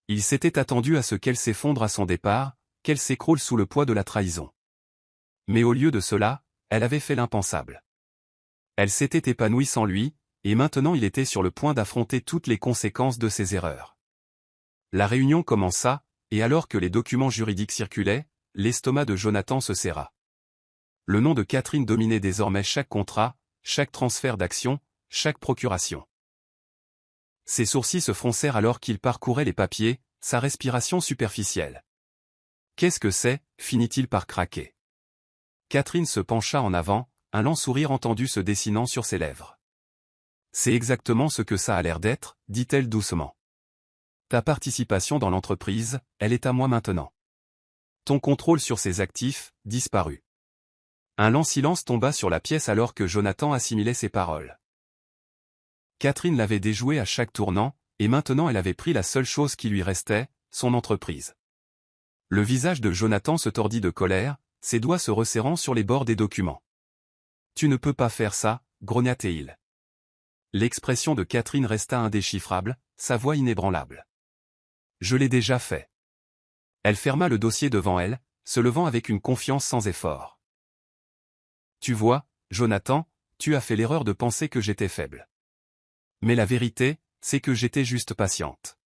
Il s'était attendu à ce qu'elle s'effondre à son départ, qu'elle s'écroule sous le poids de la trahison. Mais au lieu de cela, elle avait fait l'impensable. Elle s'était épanouie sans lui, et maintenant il était sur le point d'affronter toutes les conséquences de ses erreurs. La réunion commença, et alors que les documents juridiques circulaient, l'estomac de Jonathan se serra. Le nom de Catherine dominait désormais chaque contrat, chaque transfert d'actions, chaque procuration. Ses sourcils se froncèrent alors qu'il parcourait les papiers, sa respiration superficielle. « Qu'est-ce que c'est » finit-il par craquer. Catherine se pencha en avant, un lent sourire entendu se dessinant sur ses lèvres. « C'est exactement ce que ça a l'air d'être, dit-elle doucement. Ta participation dans l'entreprise, elle est à moi maintenant. Ton contrôle sur ses actifs, disparu. » Un lent silence tomba sur la pièce alors que Jonathan assimilait ses paroles. Catherine l'avait déjoué à chaque tournant, et maintenant elle avait pris la seule chose qui lui restait, son entreprise. Le visage de Jonathan se tordit de colère, ses doigts se resserrant sur les bords des documents. « Tu ne peux pas faire ça, grogna-t-il. L'expression de Catherine resta indéchiffrable, sa voix inébranlable. « Je l'ai déjà fait. » Elle ferma le dossier devant elle, se levant avec une confiance sans effort. « Tu vois, Jonathan, tu as fait l'erreur de penser que j'étais faible. Mais la vérité, c'est que j'étais juste patiente. »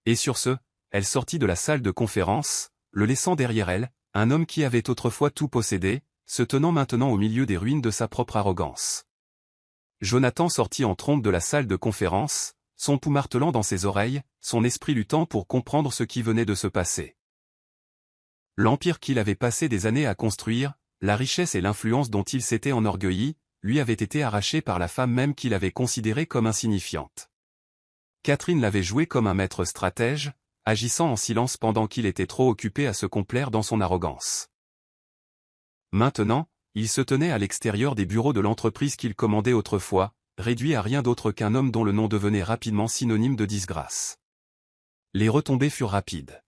Et sur ce, elle sortit de la salle de conférence, le laissant derrière elle, un homme qui avait autrefois tout possédé, se tenant maintenant au milieu des ruines de sa propre arrogance. Jonathan sortit en trombe de la salle de conférence, son pouls martelant dans ses oreilles, son esprit luttant pour comprendre ce qui venait de se passer. L'empire qu'il avait passé des années à construire, la richesse et l'influence dont il s'était enorgueilli, lui avait été arraché par la femme même qu'il avait considérée comme insignifiante. Catherine l'avait joué comme un maître stratège, agissant en silence pendant qu'il était trop occupé à se complaire dans son arrogance. Maintenant, il se tenait à l'extérieur des bureaux de l'entreprise qu'il commandait autrefois, réduit à rien d'autre qu'un homme dont le nom devenait rapidement synonyme de disgrâce. Les retombées furent rapides.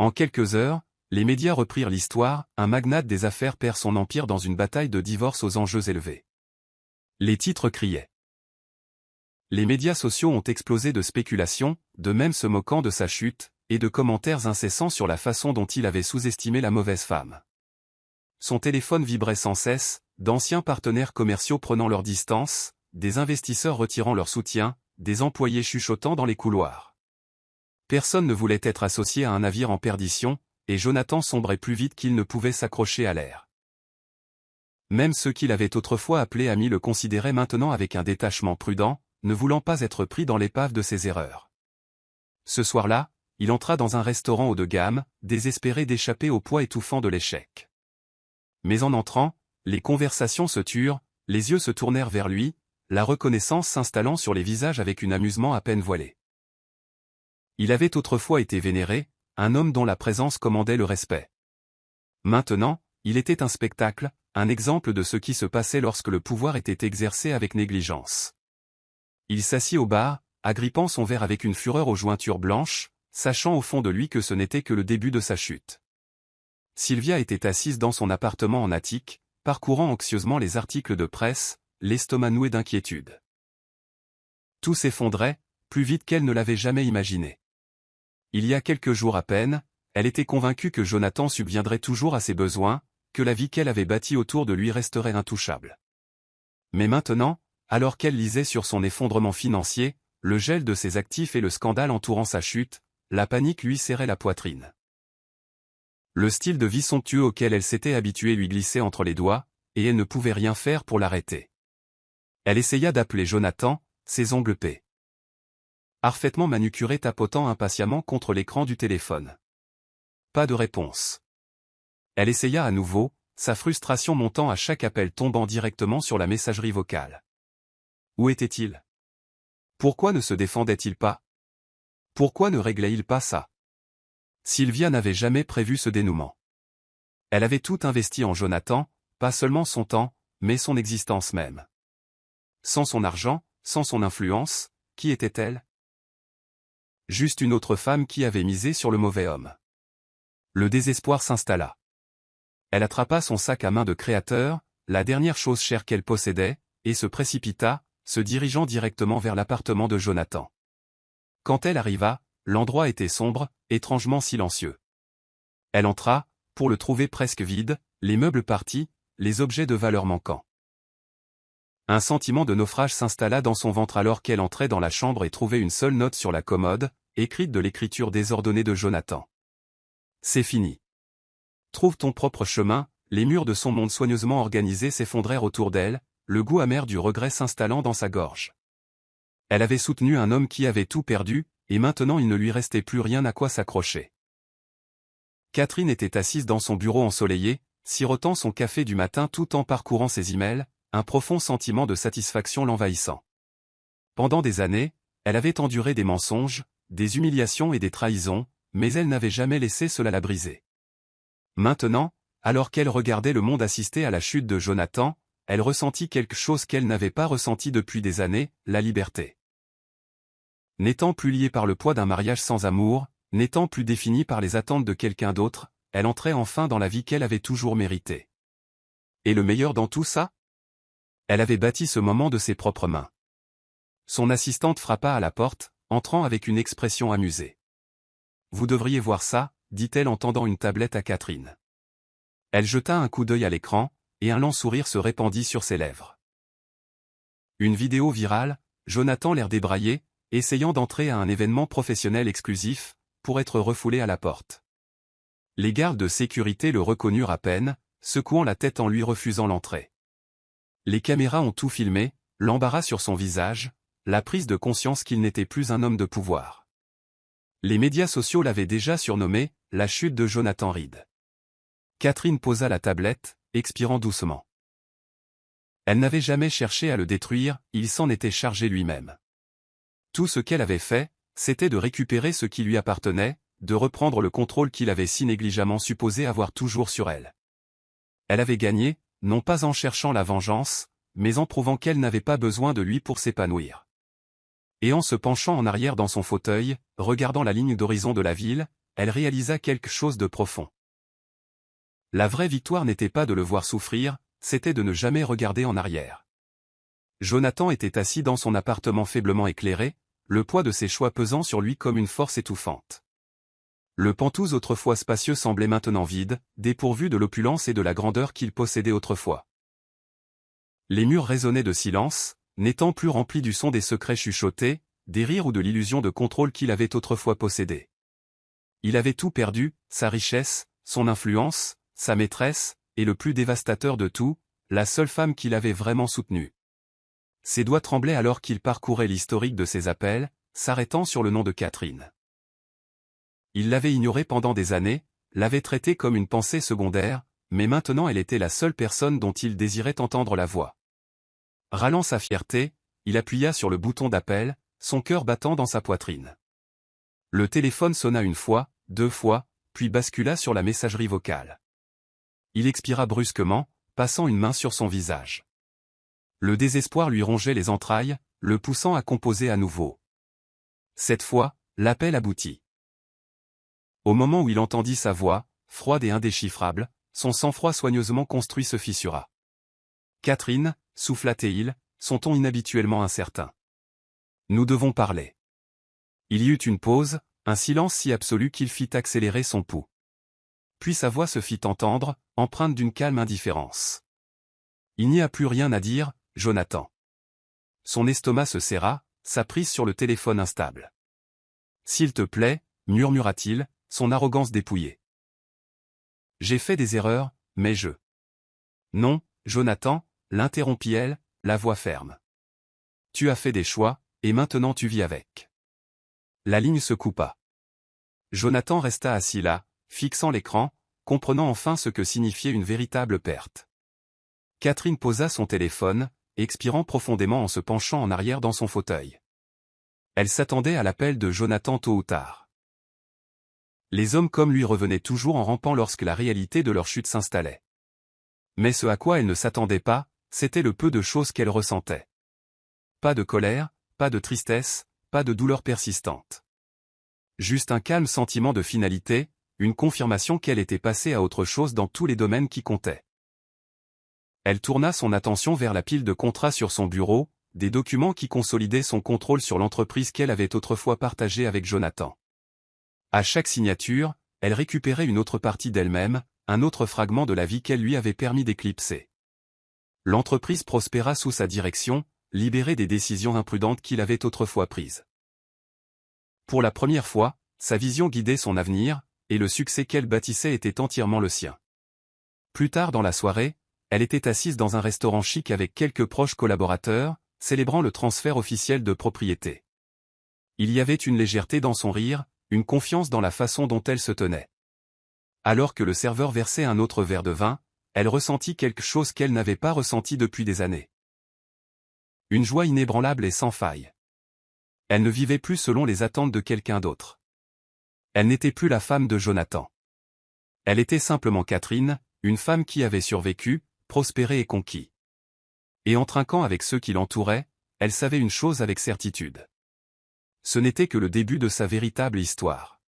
En quelques heures, les médias reprirent l'histoire, un magnate des affaires perd son empire dans une bataille de divorce aux enjeux élevés. Les titres criaient. Les médias sociaux ont explosé de spéculations, de même se moquant de sa chute, et de commentaires incessants sur la façon dont il avait sous-estimé la mauvaise femme. Son téléphone vibrait sans cesse, d'anciens partenaires commerciaux prenant leur distance, des investisseurs retirant leur soutien, des employés chuchotant dans les couloirs. Personne ne voulait être associé à un navire en perdition, et Jonathan sombrait plus vite qu'il ne pouvait s'accrocher à l'air. Même ceux qu'il avait autrefois appelés amis le considéraient maintenant avec un détachement prudent, ne voulant pas être pris dans l'épave de ses erreurs. Ce soir-là, il entra dans un restaurant haut de gamme, désespéré d'échapper au poids étouffant de l'échec. Mais en entrant, les conversations se turent, les yeux se tournèrent vers lui, la reconnaissance s'installant sur les visages avec un amusement à peine voilé. Il avait autrefois été vénéré, un homme dont la présence commandait le respect. Maintenant, il était un spectacle, un exemple de ce qui se passait lorsque le pouvoir était exercé avec négligence. Il s'assit au bar, agrippant son verre avec une fureur aux jointures blanches, sachant au fond de lui que ce n'était que le début de sa chute. Sylvia était assise dans son appartement en attique, parcourant anxieusement les articles de presse, l'estomac noué d'inquiétude. Tout s'effondrait, plus vite qu'elle ne l'avait jamais imaginé. Il y a quelques jours à peine, elle était convaincue que Jonathan subviendrait toujours à ses besoins, que la vie qu'elle avait bâtie autour de lui resterait intouchable. Mais maintenant, alors qu'elle lisait sur son effondrement financier, le gel de ses actifs et le scandale entourant sa chute, la panique lui serrait la poitrine. Le style de vie somptueux auquel elle s'était habituée lui glissait entre les doigts, et elle ne pouvait rien faire pour l'arrêter. Elle essaya d'appeler Jonathan, ses ongles parfaitement manucurés tapotant impatiemment contre l'écran du téléphone. Pas de réponse. Elle essaya à nouveau, sa frustration montant à chaque appel tombant directement sur la messagerie vocale. Où était-il? Pourquoi ne se défendait-il pas? Pourquoi ne réglait-il pas ça? Sylvia n'avait jamais prévu ce dénouement. Elle avait tout investi en Jonathan, pas seulement son temps, mais son existence même. Sans son argent, sans son influence, qui était-elle? Juste une autre femme qui avait misé sur le mauvais homme. Le désespoir s'installa. Elle attrapa son sac à main de créateur, la dernière chose chère qu'elle possédait, et se précipita, se dirigeant directement vers l'appartement de Jonathan. Quand elle arriva, l'endroit était sombre, étrangement silencieux. Elle entra, pour le trouver presque vide, les meubles partis, les objets de valeur manquants. Un sentiment de naufrage s'installa dans son ventre alors qu'elle entrait dans la chambre et trouvait une seule note sur la commode, écrite de l'écriture désordonnée de Jonathan. C'est fini. Trouve ton propre chemin, les murs de son monde soigneusement organisés s'effondrèrent autour d'elle, le goût amer du regret s'installant dans sa gorge. Elle avait soutenu un homme qui avait tout perdu, et maintenant il ne lui restait plus rien à quoi s'accrocher. Catherine était assise dans son bureau ensoleillé, sirotant son café du matin tout en parcourant ses emails, un profond sentiment de satisfaction l'envahissant. Pendant des années, elle avait enduré des mensonges, des humiliations et des trahisons, mais elle n'avait jamais laissé cela la briser. Maintenant, alors qu'elle regardait le monde assister à la chute de Jonathan, elle ressentit quelque chose qu'elle n'avait pas ressenti depuis des années, la liberté. N'étant plus liée par le poids d'un mariage sans amour, n'étant plus définie par les attentes de quelqu'un d'autre, elle entrait enfin dans la vie qu'elle avait toujours méritée. Et le meilleur dans tout ça? Elle avait bâti ce moment de ses propres mains. Son assistante frappa à la porte, entrant avec une expression amusée. « Vous devriez voir ça », dit-elle en tendant une tablette à Catherine. Elle jeta un coup d'œil à l'écran, et un lent sourire se répandit sur ses lèvres. Une vidéo virale, Jonathan l'air débraillé, essayant d'entrer à un événement professionnel exclusif, pour être refoulé à la porte. Les gardes de sécurité le reconnurent à peine, secouant la tête en lui refusant l'entrée. Les caméras ont tout filmé, l'embarras sur son visage, la prise de conscience qu'il n'était plus un homme de pouvoir. Les médias sociaux l'avaient déjà surnommé « la chute de Jonathan Reed ». Catherine posa la tablette, expirant doucement. Elle n'avait jamais cherché à le détruire, il s'en était chargé lui-même. Tout ce qu'elle avait fait, c'était de récupérer ce qui lui appartenait, de reprendre le contrôle qu'il avait si négligemment supposé avoir toujours sur elle. Elle avait gagné, non pas en cherchant la vengeance, mais en prouvant qu'elle n'avait pas besoin de lui pour s'épanouir. Et en se penchant en arrière dans son fauteuil, regardant la ligne d'horizon de la ville, elle réalisa quelque chose de profond. La vraie victoire n'était pas de le voir souffrir, c'était de ne jamais regarder en arrière. Jonathan était assis dans son appartement faiblement éclairé, le poids de ses choix pesant sur lui comme une force étouffante. Le Penthouse autrefois spacieux semblait maintenant vide, dépourvu de l'opulence et de la grandeur qu'il possédait autrefois. Les murs résonnaient de silence, n'étant plus remplis du son des secrets chuchotés, des rires ou de l'illusion de contrôle qu'il avait autrefois possédée. Il avait tout perdu, sa richesse, son influence, sa maîtresse, et le plus dévastateur de tout, la seule femme qu'il avait vraiment soutenue. Ses doigts tremblaient alors qu'il parcourait l'historique de ses appels, s'arrêtant sur le nom de Catherine. Il l'avait ignorée pendant des années, l'avait traitée comme une pensée secondaire, mais maintenant elle était la seule personne dont il désirait entendre la voix. Râlant sa fierté, il appuya sur le bouton d'appel, son cœur battant dans sa poitrine. Le téléphone sonna une fois, 2 fois, puis bascula sur la messagerie vocale. Il expira brusquement, passant une main sur son visage. Le désespoir lui rongeait les entrailles, le poussant à composer à nouveau. Cette fois, l'appel aboutit. Au moment où il entendit sa voix, froide et indéchiffrable, son sang-froid soigneusement construit se fissura. « Catherine » souffla-t-il, son ton inhabituellement incertain. « Nous devons parler. » Il y eut une pause, un silence si absolu qu'il fit accélérer son pouls. Puis sa voix se fit entendre, empreinte d'une calme indifférence. « Il n'y a plus rien à dire, Jonathan. » Son estomac se serra, sa prise sur le téléphone instable. « S'il te plaît, murmura-t-il, son arrogance dépouillée. « J'ai fait des erreurs, mais je... » « Non, Jonathan, l'interrompit-elle, la voix ferme. « Tu as fait des choix, et maintenant tu vis avec. » La ligne se coupa. Jonathan resta assis là, fixant l'écran, comprenant enfin ce que signifiait une véritable perte. Catherine posa son téléphone, expirant profondément en se penchant en arrière dans son fauteuil. Elle s'attendait à l'appel de Jonathan tôt ou tard. Les hommes comme lui revenaient toujours en rampant lorsque la réalité de leur chute s'installait. Mais ce à quoi elle ne s'attendait pas, c'était le peu de choses qu'elle ressentait. Pas de colère, pas de tristesse, pas de douleur persistante. Juste un calme sentiment de finalité, une confirmation qu'elle était passée à autre chose dans tous les domaines qui comptaient. Elle tourna son attention vers la pile de contrats sur son bureau, des documents qui consolidaient son contrôle sur l'entreprise qu'elle avait autrefois partagée avec Jonathan. À chaque signature, elle récupérait une autre partie d'elle-même, un autre fragment de la vie qu'elle lui avait permis d'éclipser. L'entreprise prospéra sous sa direction, libérée des décisions imprudentes qu'il avait autrefois prises. Pour la première fois, sa vision guidait son avenir, et le succès qu'elle bâtissait était entièrement le sien. Plus tard dans la soirée, elle était assise dans un restaurant chic avec quelques proches collaborateurs, célébrant le transfert officiel de propriété. Il y avait une légèreté dans son rire, une confiance dans la façon dont elle se tenait. Alors que le serveur versait un autre verre de vin, elle ressentit quelque chose qu'elle n'avait pas ressenti depuis des années. Une joie inébranlable et sans faille. Elle ne vivait plus selon les attentes de quelqu'un d'autre. Elle n'était plus la femme de Jonathan. Elle était simplement Catherine, une femme qui avait survécu, prospéré et conquis. Et en trinquant avec ceux qui l'entouraient, elle savait une chose avec certitude. Ce n'était que le début de sa véritable histoire.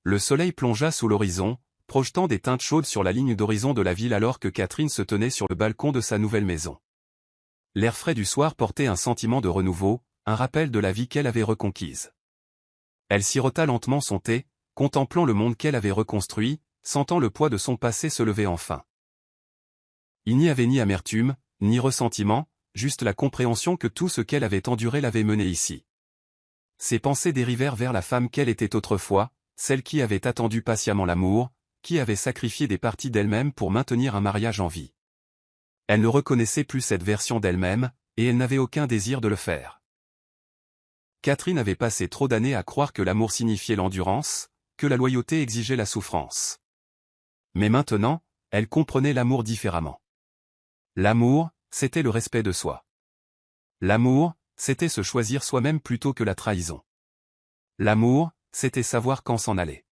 Le soleil plongea sous l'horizon, projetant des teintes chaudes sur la ligne d'horizon de la ville alors que Catherine se tenait sur le balcon de sa nouvelle maison. L'air frais du soir portait un sentiment de renouveau, un rappel de la vie qu'elle avait reconquise. Elle sirota lentement son thé, contemplant le monde qu'elle avait reconstruit, sentant le poids de son passé se lever enfin. Il n'y avait ni amertume, ni ressentiment, juste la compréhension que tout ce qu'elle avait enduré l'avait menée ici. Ses pensées dérivèrent vers la femme qu'elle était autrefois, celle qui avait attendu patiemment l'amour, qui avait sacrifié des parties d'elle-même pour maintenir un mariage en vie. Elle ne reconnaissait plus cette version d'elle-même, et elle n'avait aucun désir de le faire. Catherine avait passé trop d'années à croire que l'amour signifiait l'endurance, que la loyauté exigeait la souffrance. Mais maintenant, elle comprenait l'amour différemment. L'amour, c'était le respect de soi. L'amour, c'était se choisir soi-même plutôt que la trahison. L'amour, c'était savoir quand s'en aller.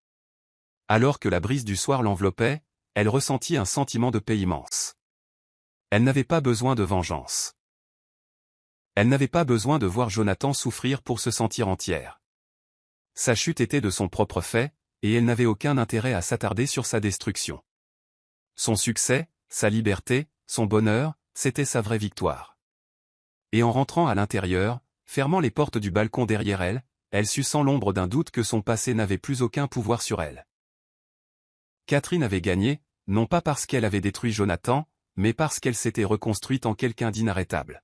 Alors que la brise du soir l'enveloppait, elle ressentit un sentiment de paix immense. Elle n'avait pas besoin de vengeance. Elle n'avait pas besoin de voir Jonathan souffrir pour se sentir entière. Sa chute était de son propre fait, et elle n'avait aucun intérêt à s'attarder sur sa destruction. Son succès, sa liberté, son bonheur, c'était sa vraie victoire. Et en rentrant à l'intérieur, fermant les portes du balcon derrière elle, elle sut sans l'ombre d'un doute que son passé n'avait plus aucun pouvoir sur elle. Catherine avait gagné, non pas parce qu'elle avait détruit Jonathan, mais parce qu'elle s'était reconstruite en quelqu'un d'inarrêtable.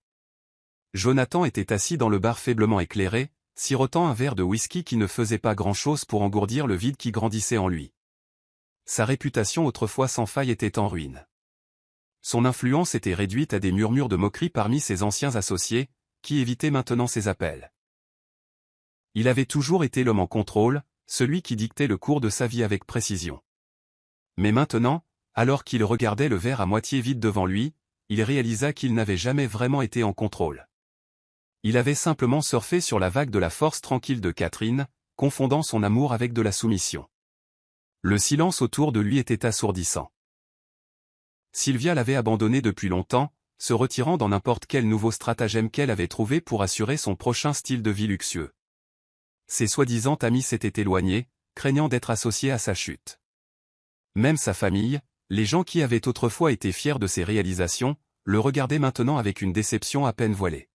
Jonathan était assis dans le bar faiblement éclairé, sirotant un verre de whisky qui ne faisait pas grand-chose pour engourdir le vide qui grandissait en lui. Sa réputation autrefois sans faille était en ruine. Son influence était réduite à des murmures de moquerie parmi ses anciens associés, qui évitaient maintenant ses appels. Il avait toujours été l'homme en contrôle, celui qui dictait le cours de sa vie avec précision. Mais maintenant, alors qu'il regardait le verre à moitié vide devant lui, il réalisa qu'il n'avait jamais vraiment été en contrôle. Il avait simplement surfé sur la vague de la force tranquille de Catherine, confondant son amour avec de la soumission. Le silence autour de lui était assourdissant. Sylvia l'avait abandonné depuis longtemps, se retirant dans n'importe quel nouveau stratagème qu'elle avait trouvé pour assurer son prochain style de vie luxueux. Ses soi-disant amis s'étaient éloignés, craignant d'être associés à sa chute. Même sa famille, les gens qui avaient autrefois été fiers de ses réalisations, le regardaient maintenant avec une déception à peine voilée.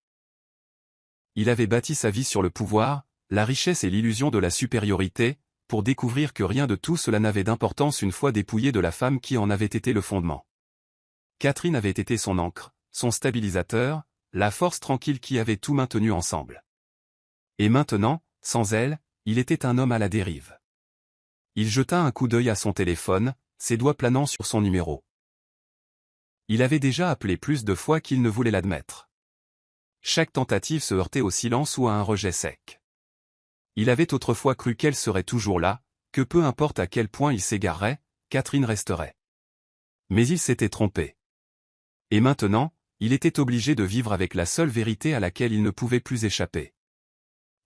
Il avait bâti sa vie sur le pouvoir, la richesse et l'illusion de la supériorité, pour découvrir que rien de tout cela n'avait d'importance une fois dépouillé de la femme qui en avait été le fondement. Catherine avait été son ancre, son stabilisateur, la force tranquille qui avait tout maintenu ensemble. Et maintenant, sans elle, il était un homme à la dérive. Il jeta un coup d'œil à son téléphone, ses doigts planant sur son numéro. Il avait déjà appelé plus de fois qu'il ne voulait l'admettre. Chaque tentative se heurtait au silence ou à un rejet sec. Il avait autrefois cru qu'elle serait toujours là, que peu importe à quel point il s'égarerait, Catherine resterait. Mais il s'était trompé. Et maintenant, il était obligé de vivre avec la seule vérité à laquelle il ne pouvait plus échapper.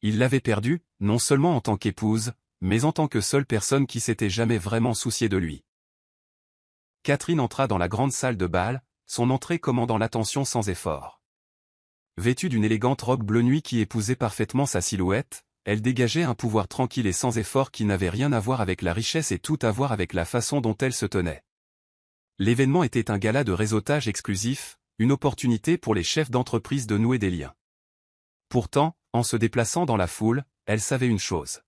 Il l'avait perdue, non seulement en tant qu'épouse, mais en tant que seule personne qui s'était jamais vraiment souciée de lui. Catherine entra dans la grande salle de bal, son entrée commandant l'attention sans effort. Vêtue d'une élégante robe bleu nuit qui épousait parfaitement sa silhouette, elle dégageait un pouvoir tranquille et sans effort qui n'avait rien à voir avec la richesse et tout à voir avec la façon dont elle se tenait. L'événement était un gala de réseautage exclusif, une opportunité pour les chefs d'entreprise de nouer des liens. Pourtant, en se déplaçant dans la foule, elle savait une chose.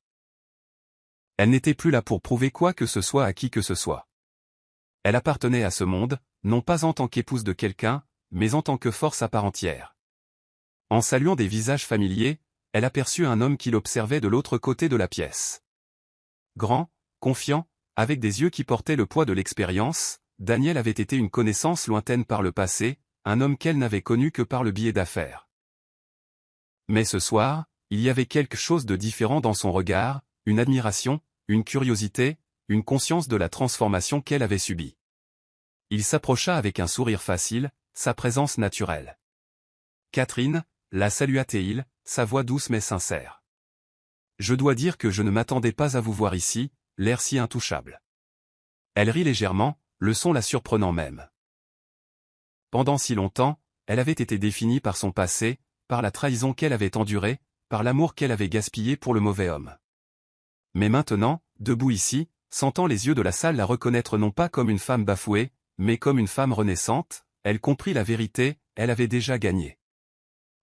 Elle n'était plus là pour prouver quoi que ce soit à qui que ce soit. Elle appartenait à ce monde, non pas en tant qu'épouse de quelqu'un, mais en tant que force à part entière. En saluant des visages familiers, elle aperçut un homme qui l'observait de l'autre côté de la pièce. Grand, confiant, avec des yeux qui portaient le poids de l'expérience, Daniel avait été une connaissance lointaine par le passé, un homme qu'elle n'avait connu que par le biais d'affaires. Mais ce soir, il y avait quelque chose de différent dans son regard, une admiration, une curiosité, une conscience de la transformation qu'elle avait subie. Il s'approcha avec un sourire facile, sa présence naturelle. Catherine, la salua-t-il, sa voix douce mais sincère. Je dois dire que je ne m'attendais pas à vous voir ici, l'air si intouchable. Elle rit légèrement, le son la surprenant même. Pendant si longtemps, elle avait été définie par son passé, par la trahison qu'elle avait endurée, par l'amour qu'elle avait gaspillé pour le mauvais homme. Mais maintenant, debout ici, sentant les yeux de la salle la reconnaître non pas comme une femme bafouée, mais comme une femme renaissante, elle comprit la vérité, elle avait déjà gagné.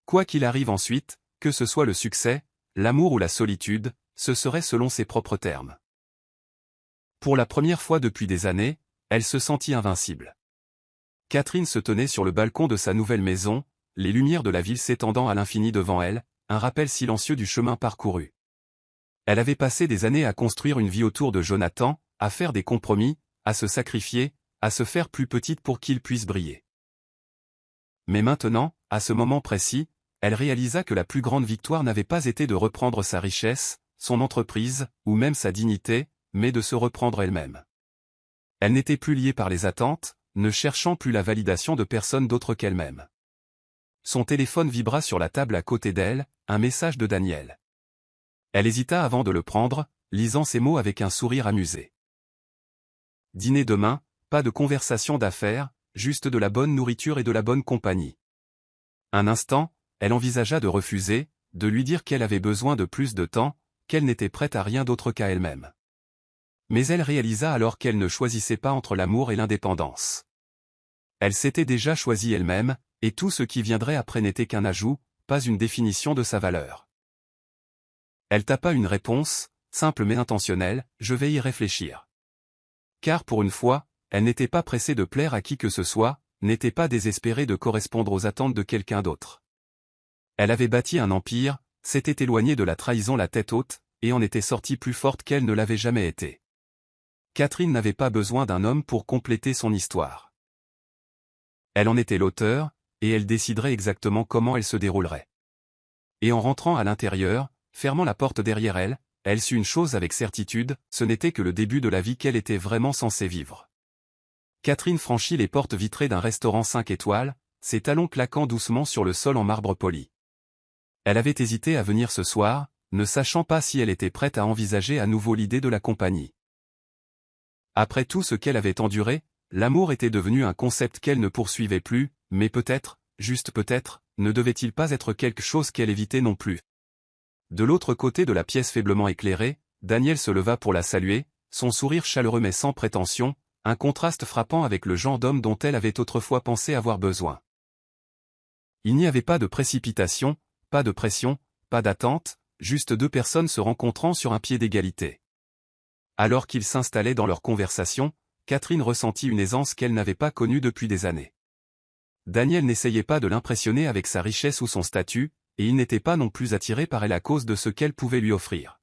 Quoi qu'il arrive ensuite, que ce soit le succès, l'amour ou la solitude, ce serait selon ses propres termes. Pour la première fois depuis des années, elle se sentit invincible. Catherine se tenait sur le balcon de sa nouvelle maison, les lumières de la ville s'étendant à l'infini devant elle, un rappel silencieux du chemin parcouru. Elle avait passé des années à construire une vie autour de Jonathan, à faire des compromis, à se sacrifier, à se faire plus petite pour qu'il puisse briller. Mais maintenant, à ce moment précis, elle réalisa que la plus grande victoire n'avait pas été de reprendre sa richesse, son entreprise, ou même sa dignité, mais de se reprendre elle-même. Elle n'était plus liée par les attentes, ne cherchant plus la validation de personne d'autre qu'elle-même. Son téléphone vibra sur la table à côté d'elle, un message de Daniel. Elle hésita avant de le prendre, lisant ces mots avec un sourire amusé. Dîner demain, pas de conversation d'affaires, juste de la bonne nourriture et de la bonne compagnie. Un instant, elle envisagea de refuser, de lui dire qu'elle avait besoin de plus de temps, qu'elle n'était prête à rien d'autre qu'à elle-même. Mais elle réalisa alors qu'elle ne choisissait pas entre l'amour et l'indépendance. Elle s'était déjà choisie elle-même, et tout ce qui viendrait après n'était qu'un ajout, pas une définition de sa valeur. Elle tapa une réponse, simple mais intentionnelle, « Je vais y réfléchir ». Car pour une fois, elle n'était pas pressée de plaire à qui que ce soit, n'était pas désespérée de correspondre aux attentes de quelqu'un d'autre. Elle avait bâti un empire, s'était éloignée de la trahison la tête haute, et en était sortie plus forte qu'elle ne l'avait jamais été. Catherine n'avait pas besoin d'un homme pour compléter son histoire. Elle en était l'auteur, et elle déciderait exactement comment elle se déroulerait. Et en rentrant à l'intérieur, fermant la porte derrière elle, elle sut une chose avec certitude, ce n'était que le début de la vie qu'elle était vraiment censée vivre. Catherine franchit les portes vitrées d'un restaurant 5 étoiles, ses talons claquant doucement sur le sol en marbre poli. Elle avait hésité à venir ce soir, ne sachant pas si elle était prête à envisager à nouveau l'idée de la compagnie. Après tout ce qu'elle avait enduré, l'amour était devenu un concept qu'elle ne poursuivait plus, mais peut-être, juste peut-être, ne devait-il pas être quelque chose qu'elle évitait non plus. De l'autre côté de la pièce faiblement éclairée, Daniel se leva pour la saluer, son sourire chaleureux mais sans prétention, un contraste frappant avec le genre d'homme dont elle avait autrefois pensé avoir besoin. Il n'y avait pas de précipitation, pas de pression, pas d'attente, juste deux personnes se rencontrant sur un pied d'égalité. Alors qu'ils s'installaient dans leur conversation, Catherine ressentit une aisance qu'elle n'avait pas connue depuis des années. Daniel n'essayait pas de l'impressionner avec sa richesse ou son statut, et il n'était pas non plus attiré par elle à cause de ce qu'elle pouvait lui offrir.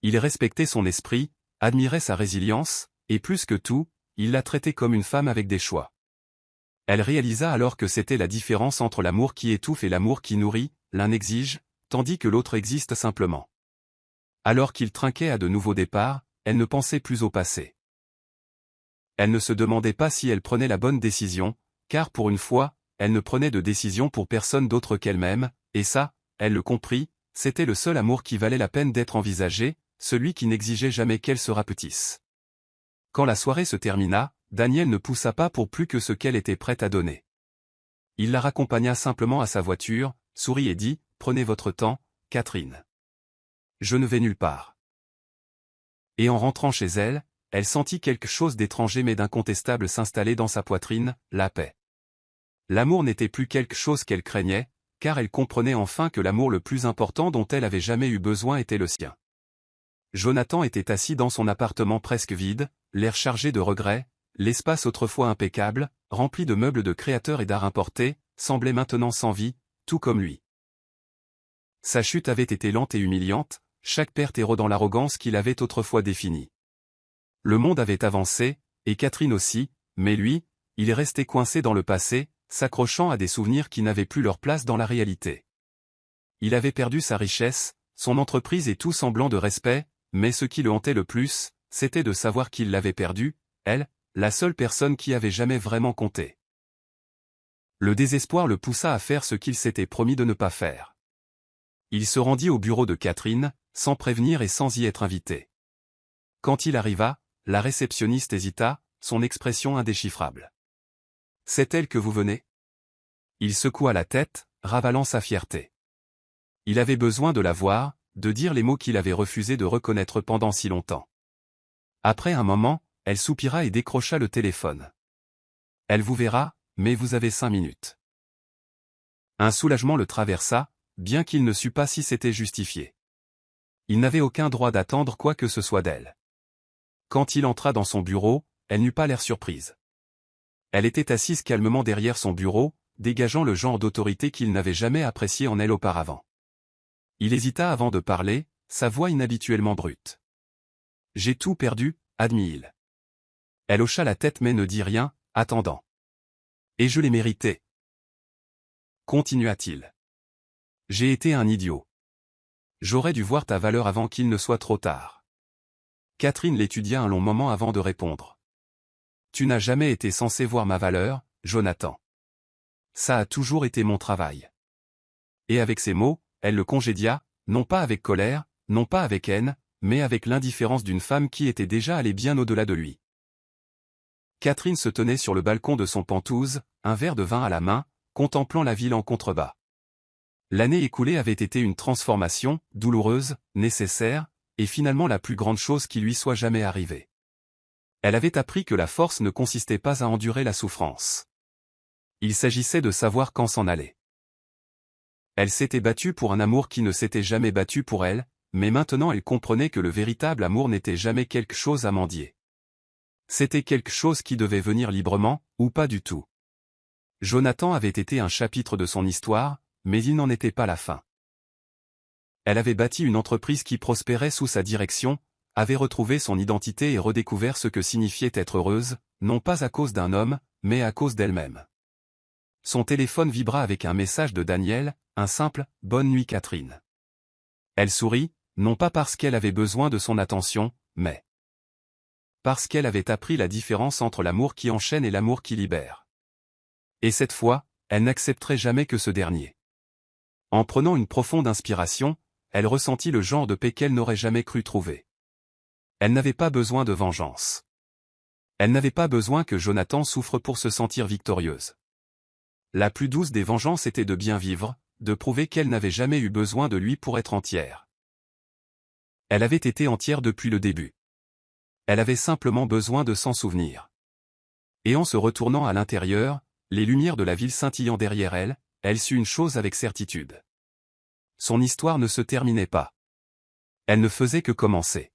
Il respectait son esprit, admirait sa résilience, et plus que tout, il la traitait comme une femme avec des choix. Elle réalisa alors que c'était la différence entre l'amour qui étouffe et l'amour qui nourrit, l'un exige, tandis que l'autre existe simplement. Alors qu'il trinquait à de nouveaux départs, elle ne pensait plus au passé. Elle ne se demandait pas si elle prenait la bonne décision, car pour une fois, elle ne prenait de décision pour personne d'autre qu'elle-même, et ça, elle le comprit, c'était le seul amour qui valait la peine d'être envisagé, celui qui n'exigeait jamais qu'elle se rapetisse. Quand la soirée se termina, Daniel ne poussa pas pour plus que ce qu'elle était prête à donner. Il la raccompagna simplement à sa voiture, sourit et dit, « Prenez votre temps, Catherine. Je ne vais nulle part. » Et en rentrant chez elle, elle sentit quelque chose d'étranger mais d'incontestable s'installer dans sa poitrine, la paix. L'amour n'était plus quelque chose qu'elle craignait, car elle comprenait enfin que l'amour le plus important dont elle avait jamais eu besoin était le sien. Jonathan était assis dans son appartement presque vide, l'air chargé de regrets, l'espace autrefois impeccable, rempli de meubles de créateurs et d'art importé, semblait maintenant sans vie, tout comme lui. Sa chute avait été lente et humiliante, chaque perte érodant l'arrogance qu'il avait autrefois définie. Le monde avait avancé, et Catherine aussi, mais lui, il restait coincé dans le passé, s'accrochant à des souvenirs qui n'avaient plus leur place dans la réalité. Il avait perdu sa richesse, son entreprise et tout semblant de respect, mais ce qui le hantait le plus, c'était de savoir qu'il l'avait perdue, elle, la seule personne qui avait jamais vraiment compté. Le désespoir le poussa à faire ce qu'il s'était promis de ne pas faire. Il se rendit au bureau de Catherine, sans prévenir et sans y être invité. Quand il arriva, la réceptionniste hésita, son expression indéchiffrable. « C'est elle que vous venez ?» Il secoua la tête, ravalant sa fierté. Il avait besoin de la voir, de dire les mots qu'il avait refusé de reconnaître pendant si longtemps. Après un moment, elle soupira et décrocha le téléphone. « Elle vous verra, mais vous avez 5 minutes. » Un soulagement le traversa, bien qu'il ne sût pas si c'était justifié. Il n'avait aucun droit d'attendre quoi que ce soit d'elle. Quand il entra dans son bureau, elle n'eut pas l'air surprise. Elle était assise calmement derrière son bureau, dégageant le genre d'autorité qu'il n'avait jamais apprécié en elle auparavant. Il hésita avant de parler, sa voix inhabituellement brute. « J'ai tout perdu, » admit-il. Elle hocha la tête mais ne dit rien, attendant. « Et je l'ai mérité. » Continua-t-il. « J'ai été un idiot. J'aurais dû voir ta valeur avant qu'il ne soit trop tard. » Catherine l'étudia un long moment avant de répondre. Tu n'as jamais été censé voir ma valeur, Jonathan. Ça a toujours été mon travail. Et avec ces mots, elle le congédia, non pas avec colère, non pas avec haine, mais avec l'indifférence d'une femme qui était déjà allée bien au-delà de lui. Catherine se tenait sur le balcon de son Penthouse, un verre de vin à la main, contemplant la ville en contrebas. L'année écoulée avait été une transformation, douloureuse, nécessaire, et finalement la plus grande chose qui lui soit jamais arrivée. Elle avait appris que la force ne consistait pas à endurer la souffrance. Il s'agissait de savoir quand s'en aller. Elle s'était battue pour un amour qui ne s'était jamais battu pour elle, mais maintenant elle comprenait que le véritable amour n'était jamais quelque chose à mendier. C'était quelque chose qui devait venir librement, ou pas du tout. Jonathan avait été un chapitre de son histoire, mais il n'en était pas la fin. Elle avait bâti une entreprise qui prospérait sous sa direction, avait retrouvé son identité et redécouvert ce que signifiait être heureuse, non pas à cause d'un homme, mais à cause d'elle-même. Son téléphone vibra avec un message de Daniel, un simple « Bonne nuit Catherine ». Elle sourit, non pas parce qu'elle avait besoin de son attention, mais parce qu'elle avait appris la différence entre l'amour qui enchaîne et l'amour qui libère. Et cette fois, elle n'accepterait jamais que ce dernier. En prenant une profonde inspiration, elle ressentit le genre de paix qu'elle n'aurait jamais cru trouver. Elle n'avait pas besoin de vengeance. Elle n'avait pas besoin que Jonathan souffre pour se sentir victorieuse. La plus douce des vengeances était de bien vivre, de prouver qu'elle n'avait jamais eu besoin de lui pour être entière. Elle avait été entière depuis le début. Elle avait simplement besoin de s'en souvenir. Et en se retournant à l'intérieur, les lumières de la ville scintillant derrière elle, elle sut une chose avec certitude. Son histoire ne se terminait pas. Elle ne faisait que commencer.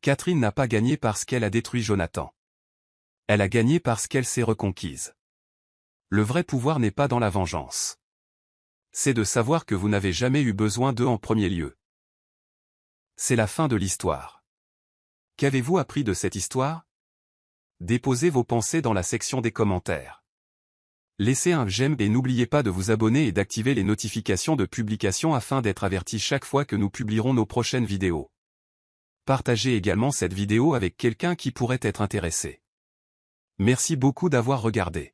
Catherine n'a pas gagné parce qu'elle a détruit Jonathan. Elle a gagné parce qu'elle s'est reconquise. Le vrai pouvoir n'est pas dans la vengeance. C'est de savoir que vous n'avez jamais eu besoin d'eux en premier lieu. C'est la fin de l'histoire. Qu'avez-vous appris de cette histoire? Déposez vos pensées dans la section des commentaires. Laissez un j'aime et n'oubliez pas de vous abonner et d'activer les notifications de publication afin d'être averti chaque fois que nous publierons nos prochaines vidéos. Partagez également cette vidéo avec quelqu'un qui pourrait être intéressé. Merci beaucoup d'avoir regardé.